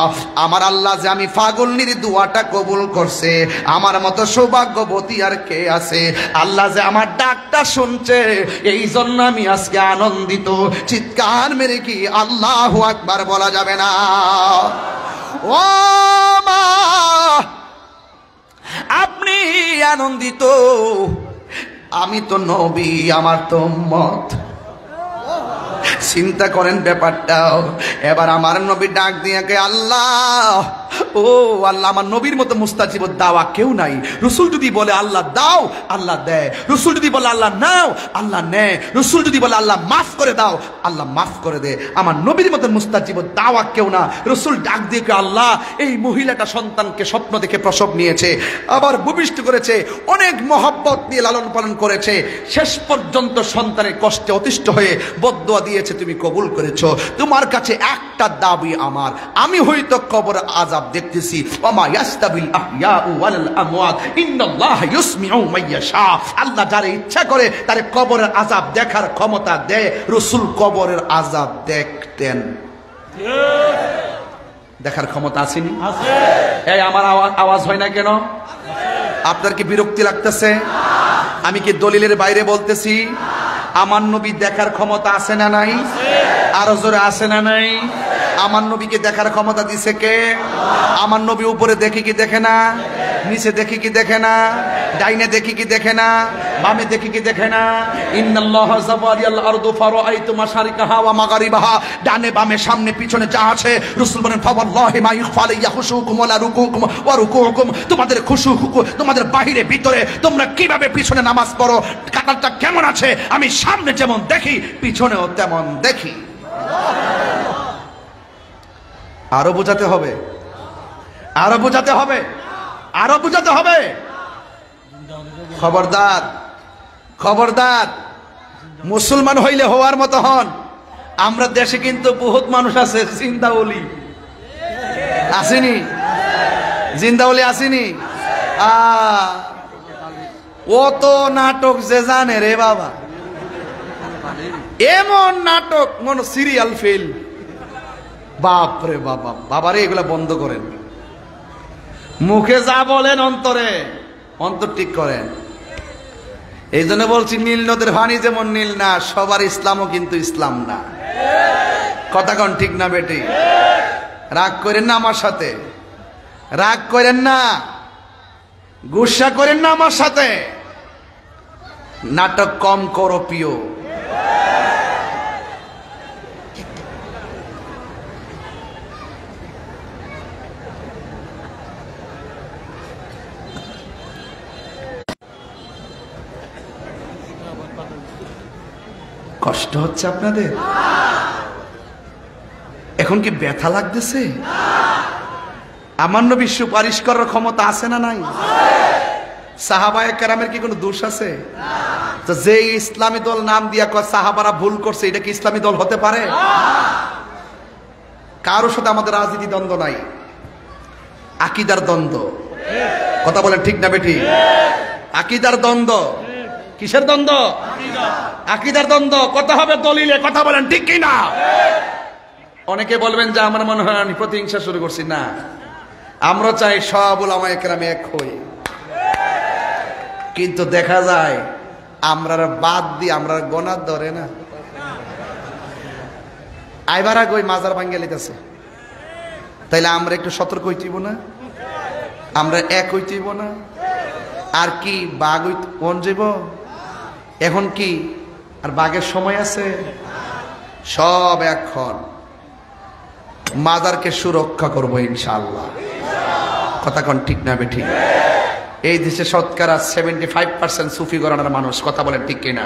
আমার আল্লাহ যে আমি ফাগুলনির দোয়াটা কবুল করছে, আমার মতো সৌভাগ্যবতী আর কে আছে? আল্লাহ যে আমার ডাকটা শুনছে, এই জন্য আমি আজকে আনন্দিত। চিৎকার মেরে কি আল্লাহু আকবার বলা যাবে না? ও মা, আপনি আনন্দিত, আমি তো নবী, আমার তো উম্মত। চিন্তা করেন ব্যাপারটা। এবার আমার নবী ডাক দিয়ে কে, আল্লাহ, ও আল্লাহ, আমার নবীর মতো মুস্তাজিব দাওয়া কেউ নাই। রসুল যদি বলে আল্লাহ দাও, আল্লাহ দেয়। রসুল যদি বলে আল্লাহ নাও, আল্লাহ নেয়। রসুল যদি বলে আল্লাহ মাফ করে দাও, আল্লাহ মাফ করে দে। আমার নবীর মতো মুস্তাজিব দাওয়া কেউ না। রসুল ডাক দিয়ে কে, আল্লাহ, এই মহিলাটা সন্তানকে স্বপ্ন দেখে প্রসব নিয়েছে, আবার ভূমিষ্ঠ করেছে, অনেক মহব্বত নিয়ে লালন পালন করেছে, শেষ পর্যন্ত সন্তানের কষ্টে অতিষ্ঠ হয়ে বদদুয়া দিয়েছে, তুমি কবুল করেছো। তোমার কাছে একটা দাবি আমার, আমি হয়তো কবর আযাব দেখতেছি, ওমা ইয়াস্তাবিল আহইয়াউ ওয়াল আমওয়াত ইন্নাল্লাহ ইউসমিউ মাইয়াশা। আল্লাহ যারে ইচ্ছা করে তারে কবরের আযাব দেখার ক্ষমতা দেয়। রাসূল কবরের আযাব দেখতেন, দেখার ক্ষমতা আসেনি? আছে। এই আমার আওয়াজ হয় না কেন? আপনার কি বিরক্তি লাগতেছে? আমি কি দলিলের বাইরে বলতেছি? আমার নবী দেখার ক্ষমতা আছে না নাই? আরো জোরে আছে না নাই? আমার নবীকে দেখার ক্ষমতা দিছে কে? আমার নবী উপরে দেখি কি দেখে না? নিচে দেখি কি দেখে না? ডাইনে দেখি কি দেখে না? বামে দেখি কি দেখে না? ইন্নাল্লাহা যাওয়ারিয়াল আরদু ফারাআইতু মাশারিকাহা ওয়া মাগারিবাহা। ডানে বামে সামনে পিছনে যা আছে, রাসূল বলেন ফাওয়াল্লাহি মা ইখফা আলাইয়া খুশুকুম ওয়ালা রুকুকুম ওয়া রুকুকুম। তোমাদের খুশু, তোমাদের বাহিরে ভিতরে তোমরা কিভাবে পিছনে নামাজ পড়ো, কাতারটা কেমন আছে, আমি সামনে যেমন দেখি পিছনেও তেমন দেখি। আরো বোঝাতে হবে, আরো বোঝাতে হবে, আরো বোঝাতে হবে। খবরদার, খবরদার, মুসলমান হইলে হওয়ার মতো হন। আমরা দেশে কিন্তু বহুত মানুষ আছে জিন্দাউলি, আসেনি? জিন্দাউলি আসেনি? ও তো নাটক যে জানে রে বাবা, এমন নাটক মনে সিরিয়াল ফেল। বাপ রে বাবা, বাবারে এগুলা বন্ধ করেন। মুখে যা বলেন অন্তরে, অন্তর ঠিক করেন। এই জন্য বলছি নীল নদের পানি যেমন নীল না, সবার ইসলামও কিন্তু ইসলাম না। কথা কন ঠিক না বেটি? রাগ করেন না আমার সাথে, রাগ করেন না, গুসা করেন না আমার সাথে। নাটক কম করো প্রিয়। কষ্ট হচ্ছে আপনাদের? এখন কি ব্যথা লাগতেছে? আমার নবী সুপারিশ করার ক্ষমতা আছে না নাই? সাহাবায়ে কেরামের কি কোনো দোষ আছে? তো যে ইসলামী দল নাম দিয়া কয় সাহাবারা ভুল করছে, এটা কি ইসলামী দল হতে পারে? কারোর সাথে আমাদের রাজনীতি দ্বন্দ্ব নাই, আকীদার দ্বন্দ্ব। কথা বলেন ঠিক না বেটি? আকীদার দ্বন্দ্ব। কিসের দ্বন্দ্ব? আকীদার দ্বন্দ্ব। কথা হবে দলিলে। কথা বলেন ঠিক কি না? অনেকে বলবেন যে আমার মনে হয় আমি প্রতিহিংসা শুরু করছি। না, আমরা চাই সব উলামায়ে কেরাম এক হই, কিন্তু দেখা যায় আমরা বাদ দিয়ে আমরা গোনার ধরে না। আইবারা গই মাজার ভাঙ্গে লিতেছে, তাইলে আমরা একটু সতর্ক হইতেইব না? আমরা এক হইতেইব না? আর কি বাঘ কোন যাইব এখন? কি আর বাঘের সময় আছে? সব এখন মাজারকে সুরক্ষা করবো ইনশাআল্লাহ। কথা কোন ঠিক না বেঠিক? এই দেশে শতকরা 75% সুফি ঘরানার মানুষ। কথা বলেন ঠিক কিনা?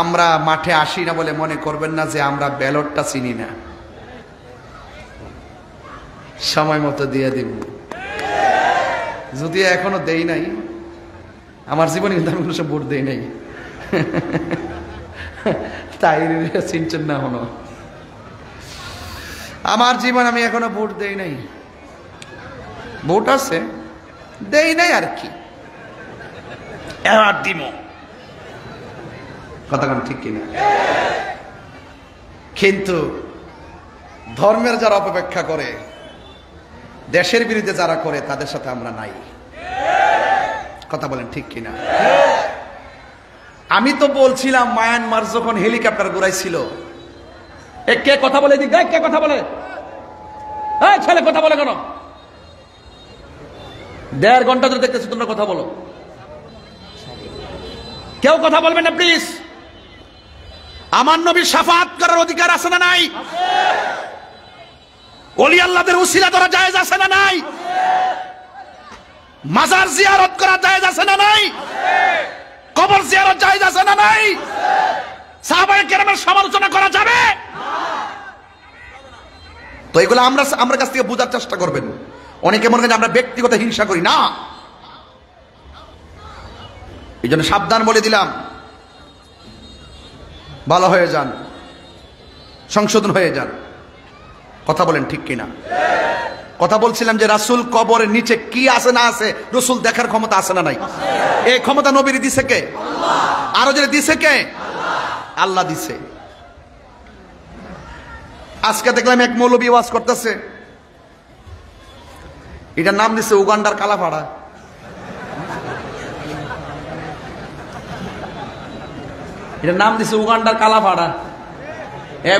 আমরা মাঠে আসি না বলে মনে করবেন না যে আমরা ব্যালটটা চিনি না। সময় মতো দিয়ে দিব, যদিও এখনো দেই নাই। আমার জীবনে কিন্তু আমি কোনো ভোট দেই নাই, তাই চিনছেন না এখনো। আমার জীবন আমি এখনো ভোট দেই নাই। ভোট আছে, দেই নাই আর কি, এবার দিমো। কথা কোন ঠিক কিনা? কিন্তু ধর্মের যারা অপেক্ষা করে, দেশের বিরুদ্ধে যারা করে, তাদের সাথে আমরা নাই। কথা বলেন ঠিক কিনা? আমি তো বলছিলাম মায়ানমার যখন হেলিকপ্টার ঘুরাইছিল, কে কথা বলে? দিক কে কথা বলে? ছেলে কথা বলে কেন? 1.5 ঘন্টা ধরে দেখতেছি তোমরা কথা বলো, কেউ কথা বলবেন না প্লিজ। আমার নবীর শাফাত করার অধিকার আছে না নাই? ওলি আল্লাহদের উসিলা ধরা জায়েজ আছে না নাই? মাজার জিয়ারত করা জায়েজ আছে না নাই? কবর জিয়ারত জায়েজ আছে না নাই? সাহাবায়ে কেরামের সমালোচনা করা যাবে? তো এগুলো আমরা কাছ থেকে বোঝার চেষ্টা করবেন। অনেকে মনে করেন আমরা ব্যক্তিগত হিংসা করি না, এই জন্য সাবধান বলে দিলাম, ভালো হয়ে যান, সংশোধন হয়ে যান। কথা বলেন ঠিক কিনা? কথা বলছিলাম যে রাসূল কবরের নিচে কি আছে না আছে রাসূল দেখার ক্ষমতা আছে না নাই? এই ক্ষমতা নবীর দিছে কে? আল্লাহ। আরো যে দিছে কে? আল্লাহ দিছে। আজকে দেখলাম এক মৌলবী ওয়াজ করতেছে, এটার নাম দিছে উগান্ডার কালাপাড়া। এটার নাম দিছে উগান্ডার কালাপাড়া।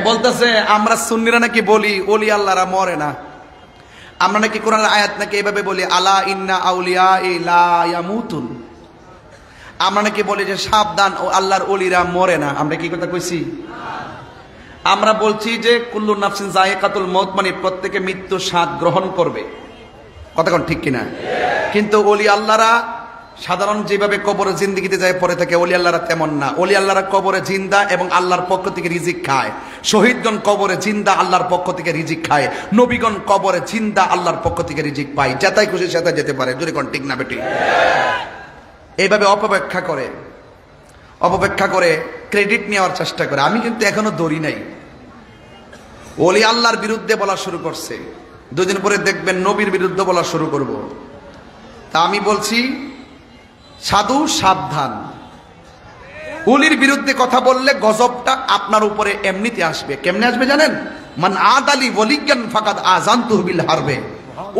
বলতেছে আমরা সুন্নিরা নাকি বলি ওলি আল্লাহরা মরে না, আমরা নাকি কোরআনের আয়াত নাকি এভাবে বলি আলা ইন্না আউলিয়া লা ইয়ামুতুন, আমরা নাকি বলি যে সাবধান ও আল্লাহর ওলিরা মরে না। আমরা কি কথা কইছি? আমরা বলছি যে কুল্লু নাফসিন যায়কাতুল মউত, মানে প্রত্যেকে মৃত্যু স্বাদ গ্রহণ করবে। কথা কোন ঠিক কিনা? কিন্তু ওলি আল্লাহরা সাধারণ যেভাবে কবরে জিন্দেগিতে যায় পরে থাকে, ওলি আল্লাহরা তেমন না। ওলি আল্লাহরা কবরে জিন্দা এবং আল্লাহর পক্ষ থেকে রিজিক খায়। শহীদগণ কবরে জিন্দা, আল্লাহর পক্ষ থেকে রিজিক খায়। নবীগণ কবরে জিন্দা, আল্লাহর পক্ষ থেকে রিজিক পায়। যেটাই খুশি সেটাই যেতে পারে। যদি কোন ঠিক না বেটি? এইভাবে অপব্যাখ্যা করে ক্রেডিট নেওয়ার চেষ্টা করে। আমি কিন্তু এখনো দৌড়ি নাই। ওলি আল্লাহর বিরুদ্ধে বলা শুরু করছে, 2 দিন পরে দেখবেন নবীর বিরুদ্ধে বলা শুরু করব। তা আমি বলছি সাধু সাবধান, ওলির বিরুদ্ধে কথা বললে গজবটা আপনার উপরে এমনিতে আসবে। কেমনে আসবে জানেন? মান আদালি ওয়ালিয়ান ফাকাদ আযানতুহু বিল হারবে।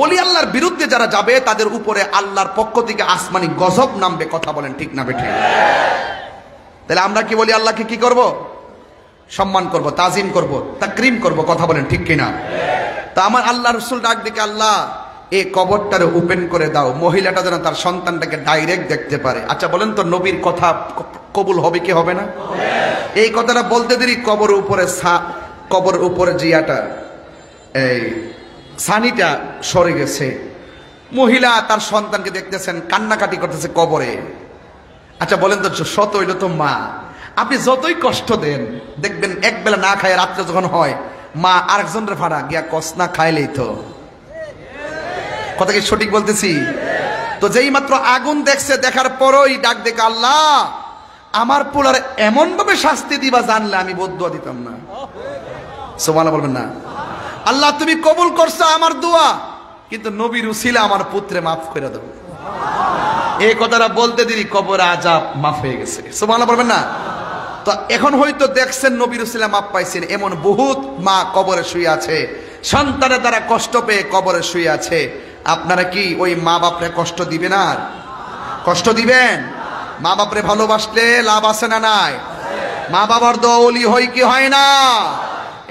ওলি আল্লাহর বিরুদ্ধে যারা যাবে তাদের উপরে আল্লাহর পক্ষ থেকে আসমানি গজব নামবে। কথা বলেন ঠিক না বেঠিক? তাহলে আমরা কি বলি? আল্লাহকে কি করব? সম্মান করব, তাজিম করব, তাকরিম করব। কথা বলেন ঠিক কিনা? তা আমার আল্লাহ রাসূল ডাক দিকে, আল্লাহ এই কবরটারে ওপেন করে দাও, মহিলাটা যেন তার সন্তানটাকে ডাইরেক্ট দেখতে পারে। আচ্ছা বলেন তো, নবীর কথা কবুল হবে কি হবে না? এই কথাটা বলতে দেরি কবর উপরে জিয়াটা, এই সানিটা সরে গেছে। মহিলা তার সন্তানকে দেখতেছেন, কান্নাকাটি করতেছে কবরে। আচ্ছা বলেন তো, শত হইল তো মা, আপনি যতই কষ্ট দেন, দেখবেন একবেলা না খায় রাত্রে যখন হয়, মা আরেকজনের ভাড়া গিয়া কস না খাইলেই তো। কথা কি সঠিক বলতেছি? তো যেই মাত্র আগুন দেখছে, দেখার পরই ডাক দেখে, আল্লাহ আমার পোলার এমন ভাবে শাস্তি দিবা জানলে আমি বদদুয়া দিতাম না। সুবহানাল্লাহ বলবেন না? আল্লাহ তুমি কবুল করছো আমার দোয়া, কিন্তু নবীর উসিলা আমার পুত্রে মাফ করে দাও। এই কথাটা বলতে দেরি কবরে আযাব মাফ হয়ে গেছে। সুবহানাল্লাহ বলবেন না? তো এখন হয়তো দেখছেন নবীর উসিলা মাফ পাইছেন, এমন বহুত মা কবরে শুয়ে আছে, সন্তানের দ্বারা কষ্ট পেয়ে কবরে শুয়ে আছে। আপনারা কি ওই মা বাপরে কষ্ট দিবেন? আর কষ্ট দিবেন? মা বাপরে ভালোবাসলে লাভ আছে না নাই? মা বাবার দোয়া ওলি হয় কি হয় না?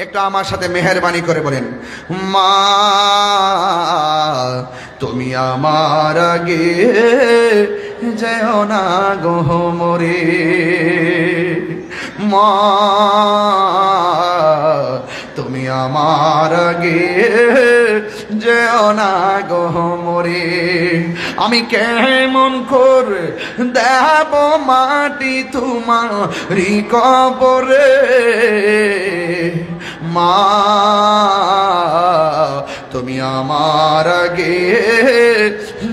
একটু আমার সাথে মেহেরবানি করে বলেন, মা তুমি আমার আগে যেও না গো মরে, মা তুমি আমার আগে যেও না গো মরে। আমি কেমন করে দেব মাটি তোমারি কবরে, মা তুমি আমার আগে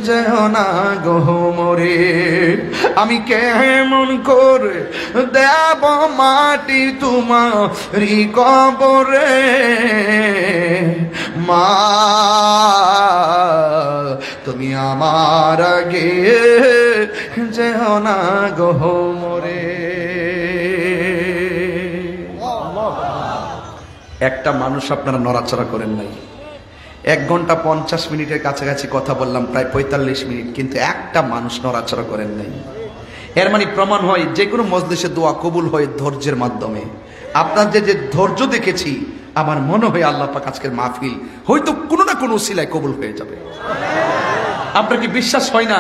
যেও না গো মরে। আমি কেমন করে দেব মাটি তোমারি কবরে মা, তুমি আমার আগে যেও না গো মরে। একটা মানুষ আপনারা নড়াচড়া করেন নাই। 1 ঘন্টা 50 মিনিটের কাছাকাছি কথা বললাম, প্রায় 45 মিনিট, কিন্তু একটা মানুষ নড়াচড়া করেন নাই। এর মানে প্রমাণ হয় যে কোনো মজলিসে দোয়া কবুল হয় ধৈর্যের মাধ্যমে। আপনার যে ধৈর্য দেখেছি, আমার মনে হয় আল্লাহ পাক আজকের মাহফিল হয়তো কোনো না কোনো উসিলায় কবুল হয়ে যাবে। আপনার কি বিশ্বাস হয় না?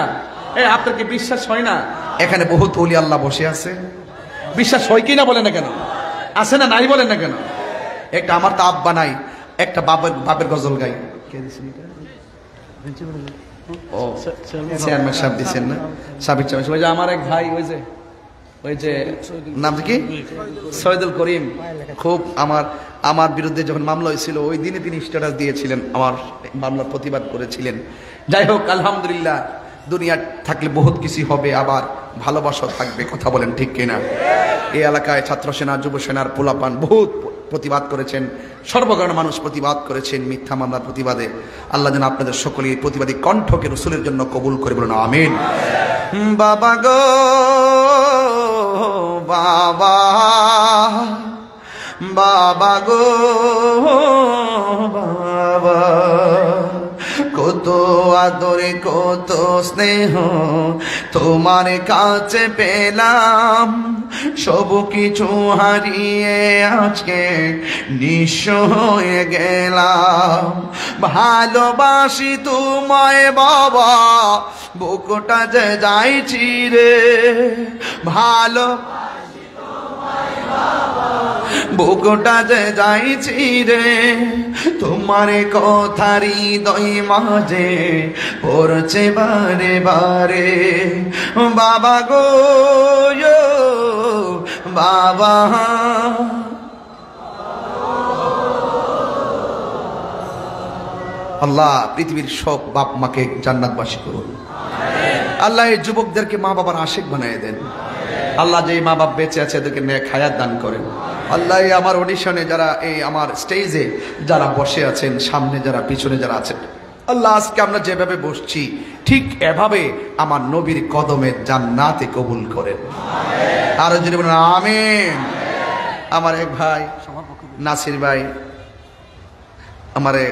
আপনার কি বিশ্বাস হয় না? এখানে বহুত ওলি আল্লাহ বসে আছে, বিশ্বাস হয় কি না বলেন না কেন? আছে না নাই বলেন না কেন? একটা আমার তো আব্বা নাই, একটা বাপের গজল গাই। ও চেয়ারম্যান সাহেব দিচ্ছেন না, সাবির চেয়ারম্যান। ওই যে আমার এক ভাই, ওই যে নাম কি সৈয়দুল করিম, খুব আমার বিরুদ্ধে যখন মামলা হয়েছিল ওই দিনে তিনি স্ট্যাটাস দিয়েছিলেন, আমার মামলার প্রতিবাদ করেছিলেন। যাই হোক, আলহামদুলিল্লাহ, দুনিয়া থাকলে বহুত কিছু হবে, আবার ভালোবাসা থাকবে। কথা বলেন ঠিক কিনা? এই এলাকায় ছাত্র সেনা, যুব সেনার পোলাপান বহুত প্রতিবাদ করেছেন, সর্বকারণ মানুষ প্রতিবাদ করেছেন মিথ্যা মামলার প্রতিবাদে। আল্লাহ যেন আপনাদের সকলের প্রতিবাদী কণ্ঠকে রাসূলের জন্য কবুল করে, বলুন আমিন। বাবা গো বাবা, বাবা গো বাবা, কত আদরে কত স্নেহ তোমার কাছে পেলাম, সব কিছু হারিয়ে আজকে নিঃস্ব হয়ে গেলাম। ভালোবাসি তোমায় বাবা, বুকটা যে যাইছি রে, ভালো বুকটা যে যাইছি রে, তোমার কথা হৃদয় মাঝে পড়ছে বারে বারে। বাবা গো বাবা, আল্লাহ পৃথিবীর সব বাপ মাকে জান্নাতবাসী করুন। আল্লাহ এই যুবকদেরকে মা বাবার আশিক বানিয়ে দেন। আল্লাহ যে মা বাপ বেঁচে আছে এদেরকে নেক হায়াত দান করেন। আল্লাহ এই আমার অডিশনে যারা, এই আমার স্টেজে যারা বসে আছেন, সামনে যারা, পিছনে যারা আছেন, আল্লাহ আজকে আমরা যেভাবে বসছি ঠিক এভাবে আমার নবীর কদমে জান্নাতে কবুল করেন। আরো যদি বলেন আমিন। আমার এক ভাই নাসির ভাই আমারে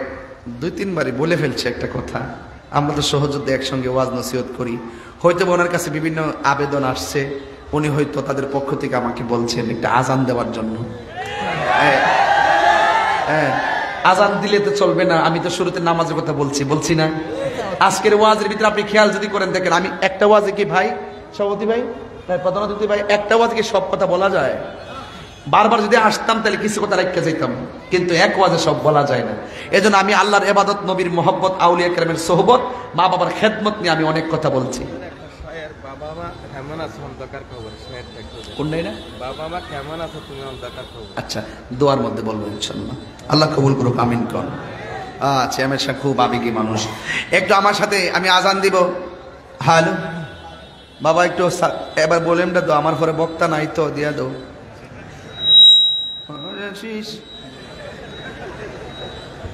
2-3 বারই বলে ফেলছে একটা কথা। আমরা তো সহযোদ্ধা একসঙ্গে ওয়াজ নসিহত করি, হয়তো ওনার কাছে বিভিন্ন আবেদন আসছে, উনি হয়তো তাদের পক্ষ থেকে আমাকে বলছেন একটা আজান দেওয়ার জন্য। আজান দিলে তো চলবে না, আমি তো শুরুতে নামাজের কথা বলছি না? আজকের ওয়াজের ভিতরে আপনি খেয়াল যদি করেন দেখেন, আমি একটা ওয়াজে কি ভাই সভাপতি ভাই, প্রধান অতিথি ভাই, একটা ওয়াজে কি সব কথা বলা যায়? বারবার যদি আসতাম তাহলে কিছু কথা রেখে যেতাম, কিন্তু এক ওয়াজে সব বলা যায় না। এজন্য আমি আল্লাহর ইবাদত, নবীর মোহব্বত, আউলিয়া কেরামের সোহবত, মা বাবার খেদমত নিয়ে আমি অনেক কথা বলছি। আচ্ছা, দোয়ার মধ্যে বলবো ইনশাআল্লাহ, আল্লাহ কবুল করুক, আমিন কর। চেয়ারম্যান সাহেব খুব আবেগী মানুষ। একটু আমার সাথে আমি আজান দিব। হ্যালো বাবা, একটু এবার বলেন তো, আমার পরে বক্তা নাই তো, দিয়া দো।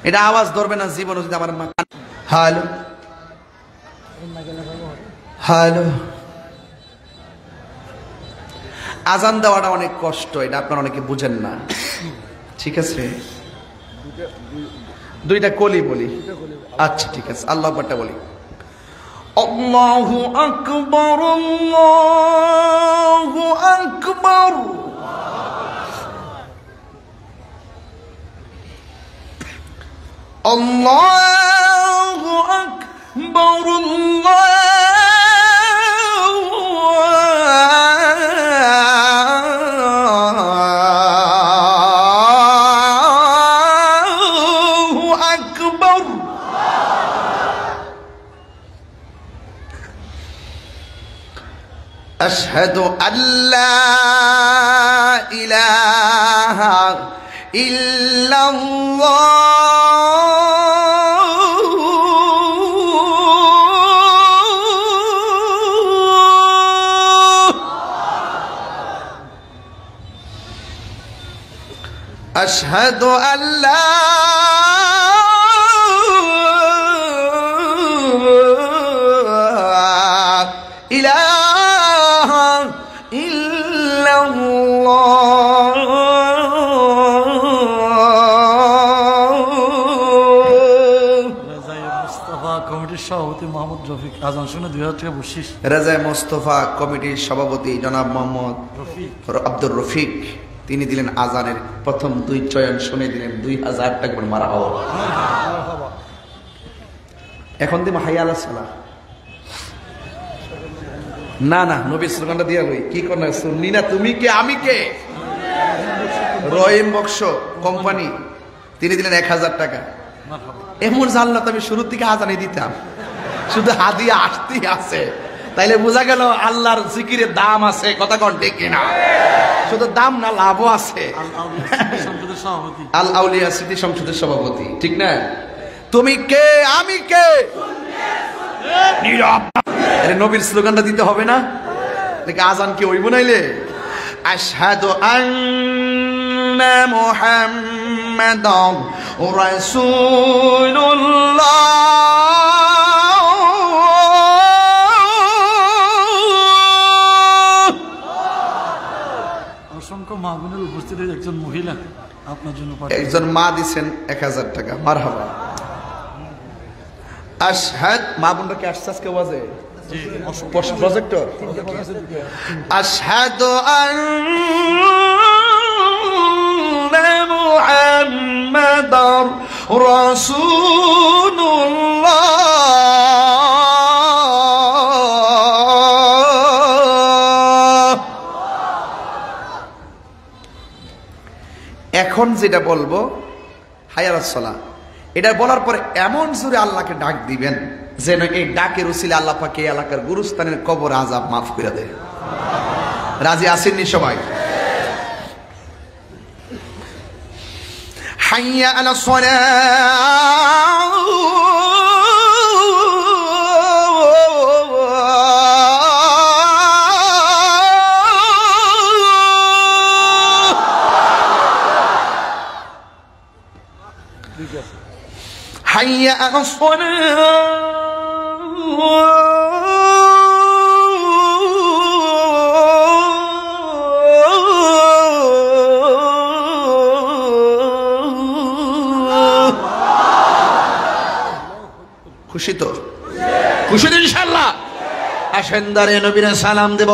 এটা আওয়াজ ধরবে না জীবন যদি আমার মা। হ্যালো হ্যালো, আজান দেওয়াটা অনেক কষ্ট, এটা আপনারা অনেকে বুঝেন না, ঠিক আছে? 2টা কলি বলি। আচ্ছা ঠিক আছে, আল্লাহু আকবারটা বলি। আল্লাহু আকবার, আল্লাহু আকবার, আল্লাহু আকবার, আল্লাহু আকবার। আশহাদু আল্লা ইলাহা ইল্লাল্লাহ আশহাদু আল্লা ইলাহা ইল্লাল্লাহ। মুস্তাফা কমিটির সভাপতি মোহাম্মদ রফিক আজান শুনে 2000 টাকা বকশিশ। রাজা মোস্তফা কমিটির সভাপতি জনাব মোহাম্মদ আব্দুর রফিক, তিনি দিলেন আজানের প্রথম 2 চয়ন শুনে দিলেন 2000 টাকা করে মারা হওয়া। এখন দিব হাইয়া আলাস সালাহ। না না, নবী স্লোগানটা দিয়া লই। কি করনা শুননি না তুমি কে আমি কে? রহিম বক্স কোম্পানি, তিনি দিলেন 1000 টাকা। এমন জানলা তো আমি শুরুর দিকে আজানে দিতাম, শুধু হাদিয়া আসতেই আছে। তাইলে বোঝা গেল আল্লাহর জিকিরের দাম আছে। কথা কোন ঠিক কিনা? শুধু দাম না, লাভও আছে। আল আউলিয়া সিটি সংসদের সভাপতি, ঠিক না? তুমি কে আমি কে? নীরব। আরে নবীর স্লোগানটা দিতে হবে না? দেখে আজান কি হইব নাইলে? আশহাদু আন্না মুহাম্মাদান রাসূলুল্লাহ। অসংখ্য মাহবুবের উপস্থিতির একজন মহিলা আপনার জন্য একজন মা দিছেন 1000 টাকা। মারহাবা। আশহাদ মা বোনরা কি আশ্বাস কে বাজে প্রজেক্টর। আশহাদু আন্না মুহাম্মাদার রাসূলুল্লাহ। এখন যেটা বলবো হাইয়া আলাস সালাহ, এটা বলার পরে এমন জোরে আল্লাহকে ডাক দিবেন যেন এই ডাকের উসিলে আল্লাহ পাক এই এলাকার গুরুস্থানের কবর আযাব মাফ করে দেয়। রাজি আছেননি সবাই? হাইয়া আলাস সালাহ। হাইয়া আলাস খুশি তো? খুশি তো ইনশাআল্লাহ? আসেন দাঁড়িয়ে নবীরে সালাম দেব।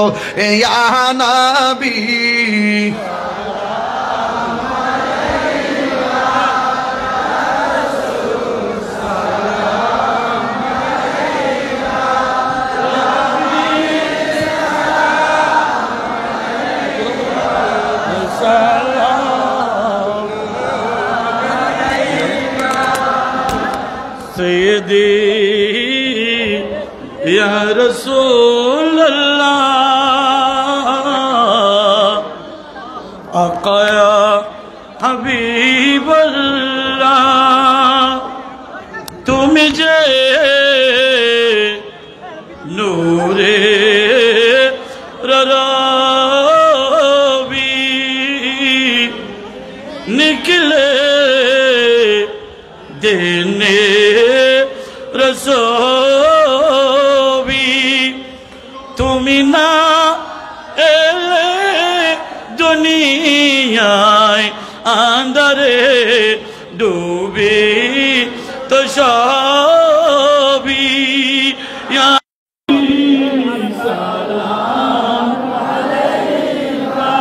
ইয়া নবী सैयदी या रसूल अल्लाह आका या हबीब अल्लाह तू मुझे नूरे ररावी निकले देने रसोवी তুমি না এলে দুনিয়ায় আন্ধারে ডুবে তো সবই সালাম আলাইকা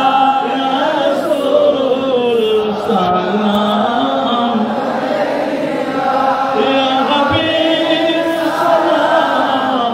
ইয়া রাসূল সালাম ইয়া হাবিব সালাম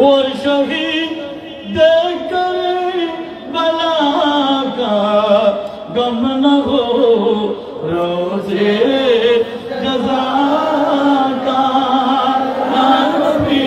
और शहीद देकर बला का गम न हो रोजे जज़ा का या नबी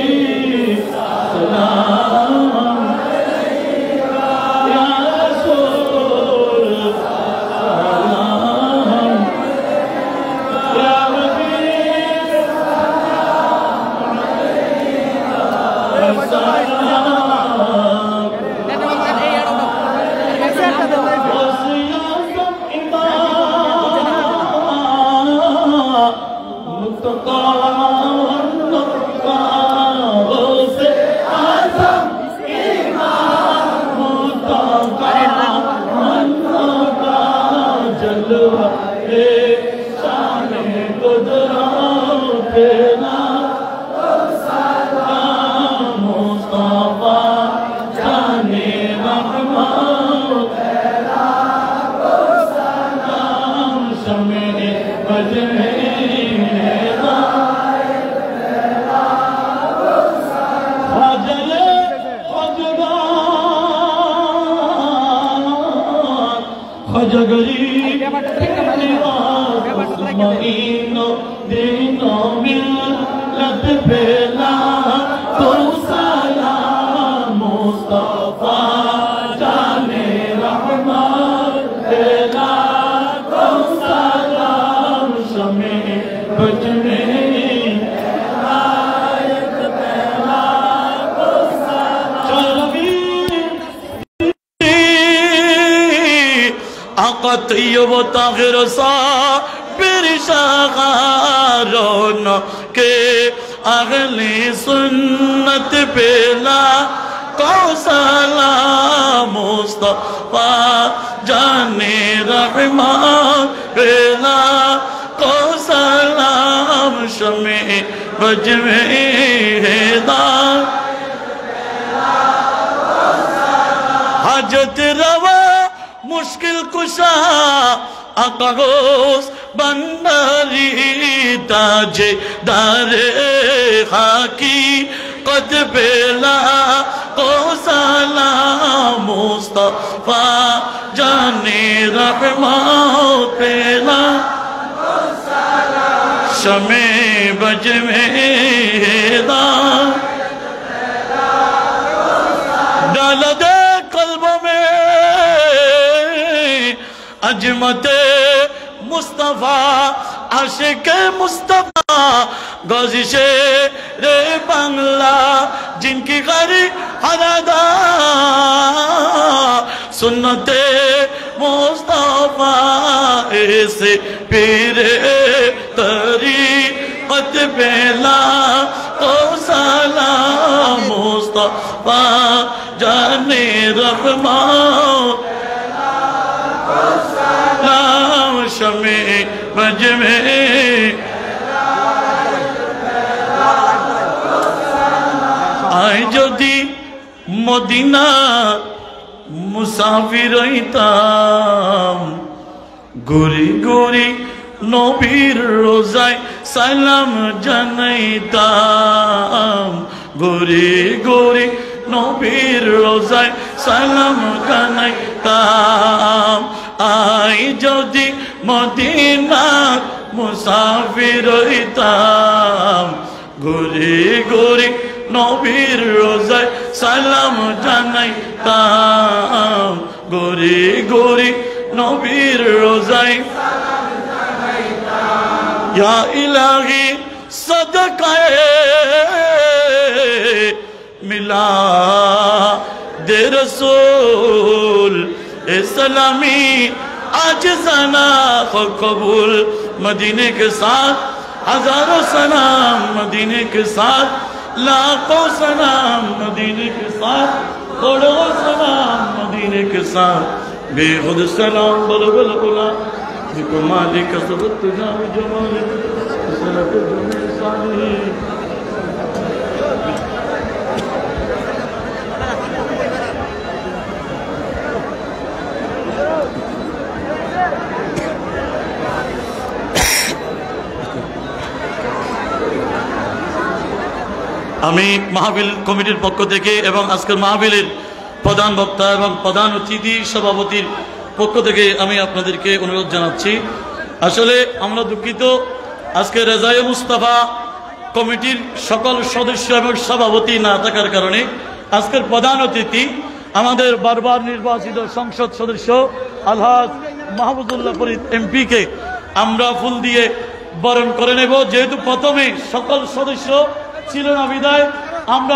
बेला तो सलाम मुस्तफा जाने रहमत बेला तो सलाम शमे बजने आका तैयब ताहिर साबिर शागारों के अगली सुन्नत बेला को सलाम मुस्तफा जाने रहमान बेला को सलाम शमे बज में हेदार हाजत रवा मुश्किल कुशा आका गौस बंदारी ताजे दारे खाकी कद बेला को सलाम मुस्तफा जाने रहमान बेला शमे बज में डाल दे कल्ब में अजमते मुस्तफा आशिक मुस्तफा गजिशे रे बांग्ला जिनकी गरी हरादा सुन्नते मुस्तफा ऐसे पीरे तरी मत बेला तो सलाम मुस्तफा जाने रहमान शमे बज में आए যদি মদিনা মুসাফির হইতাম ঘুরি ঘুরি নবীর রোজায় সালাম জানাইতাম ঘুরি ঘুরি নবীর রোজায় সালাম জানাইতাম আই যদি মদিনা মুসাফির হইতাম ঘুরি ঘুরি নবীর রোজায় সালাম জানাইতাম ঘুরি ঘুরি নবীর রোজায় ইয়া ইলাহি সদকায়ে মিলা দে রসূল इस्लामी आज सना कबूल मदीने के साथ हजारों सलाम मदीने के साथ लाखों सलाम मदीने के साथ करोड़ों सलाम मदीने के साथ बेखुद सलाम बलबल बुला जिको मालिक सबत तुझा जमाल सलत जुमे साली আমি মাহফিল কমিটির পক্ষ থেকে এবং আজকের মাহফিলের প্রধান বক্তা এবং প্রধান অতিথি সভাপতির পক্ষ থেকে আমি আপনাদেরকে অনুরোধ জানাচ্ছি আসলে আমরা দুঃখিত আজকে রেজায়ে মুস্তাফা কমিটির সকল সদস্য এবং সভাপতি না থাকার কারণে আজকের প্রধান অতিথি আমাদের বারবার নির্বাচিত সংসদ সদস্য আলহাজ মাহমুদুল্লাহ ফরিদ এমপি কে আমরা ফুল দিয়ে বরণ করে নেব যেহেতু প্রথমে সকল সদস্য ছিল না বিদায় আমরা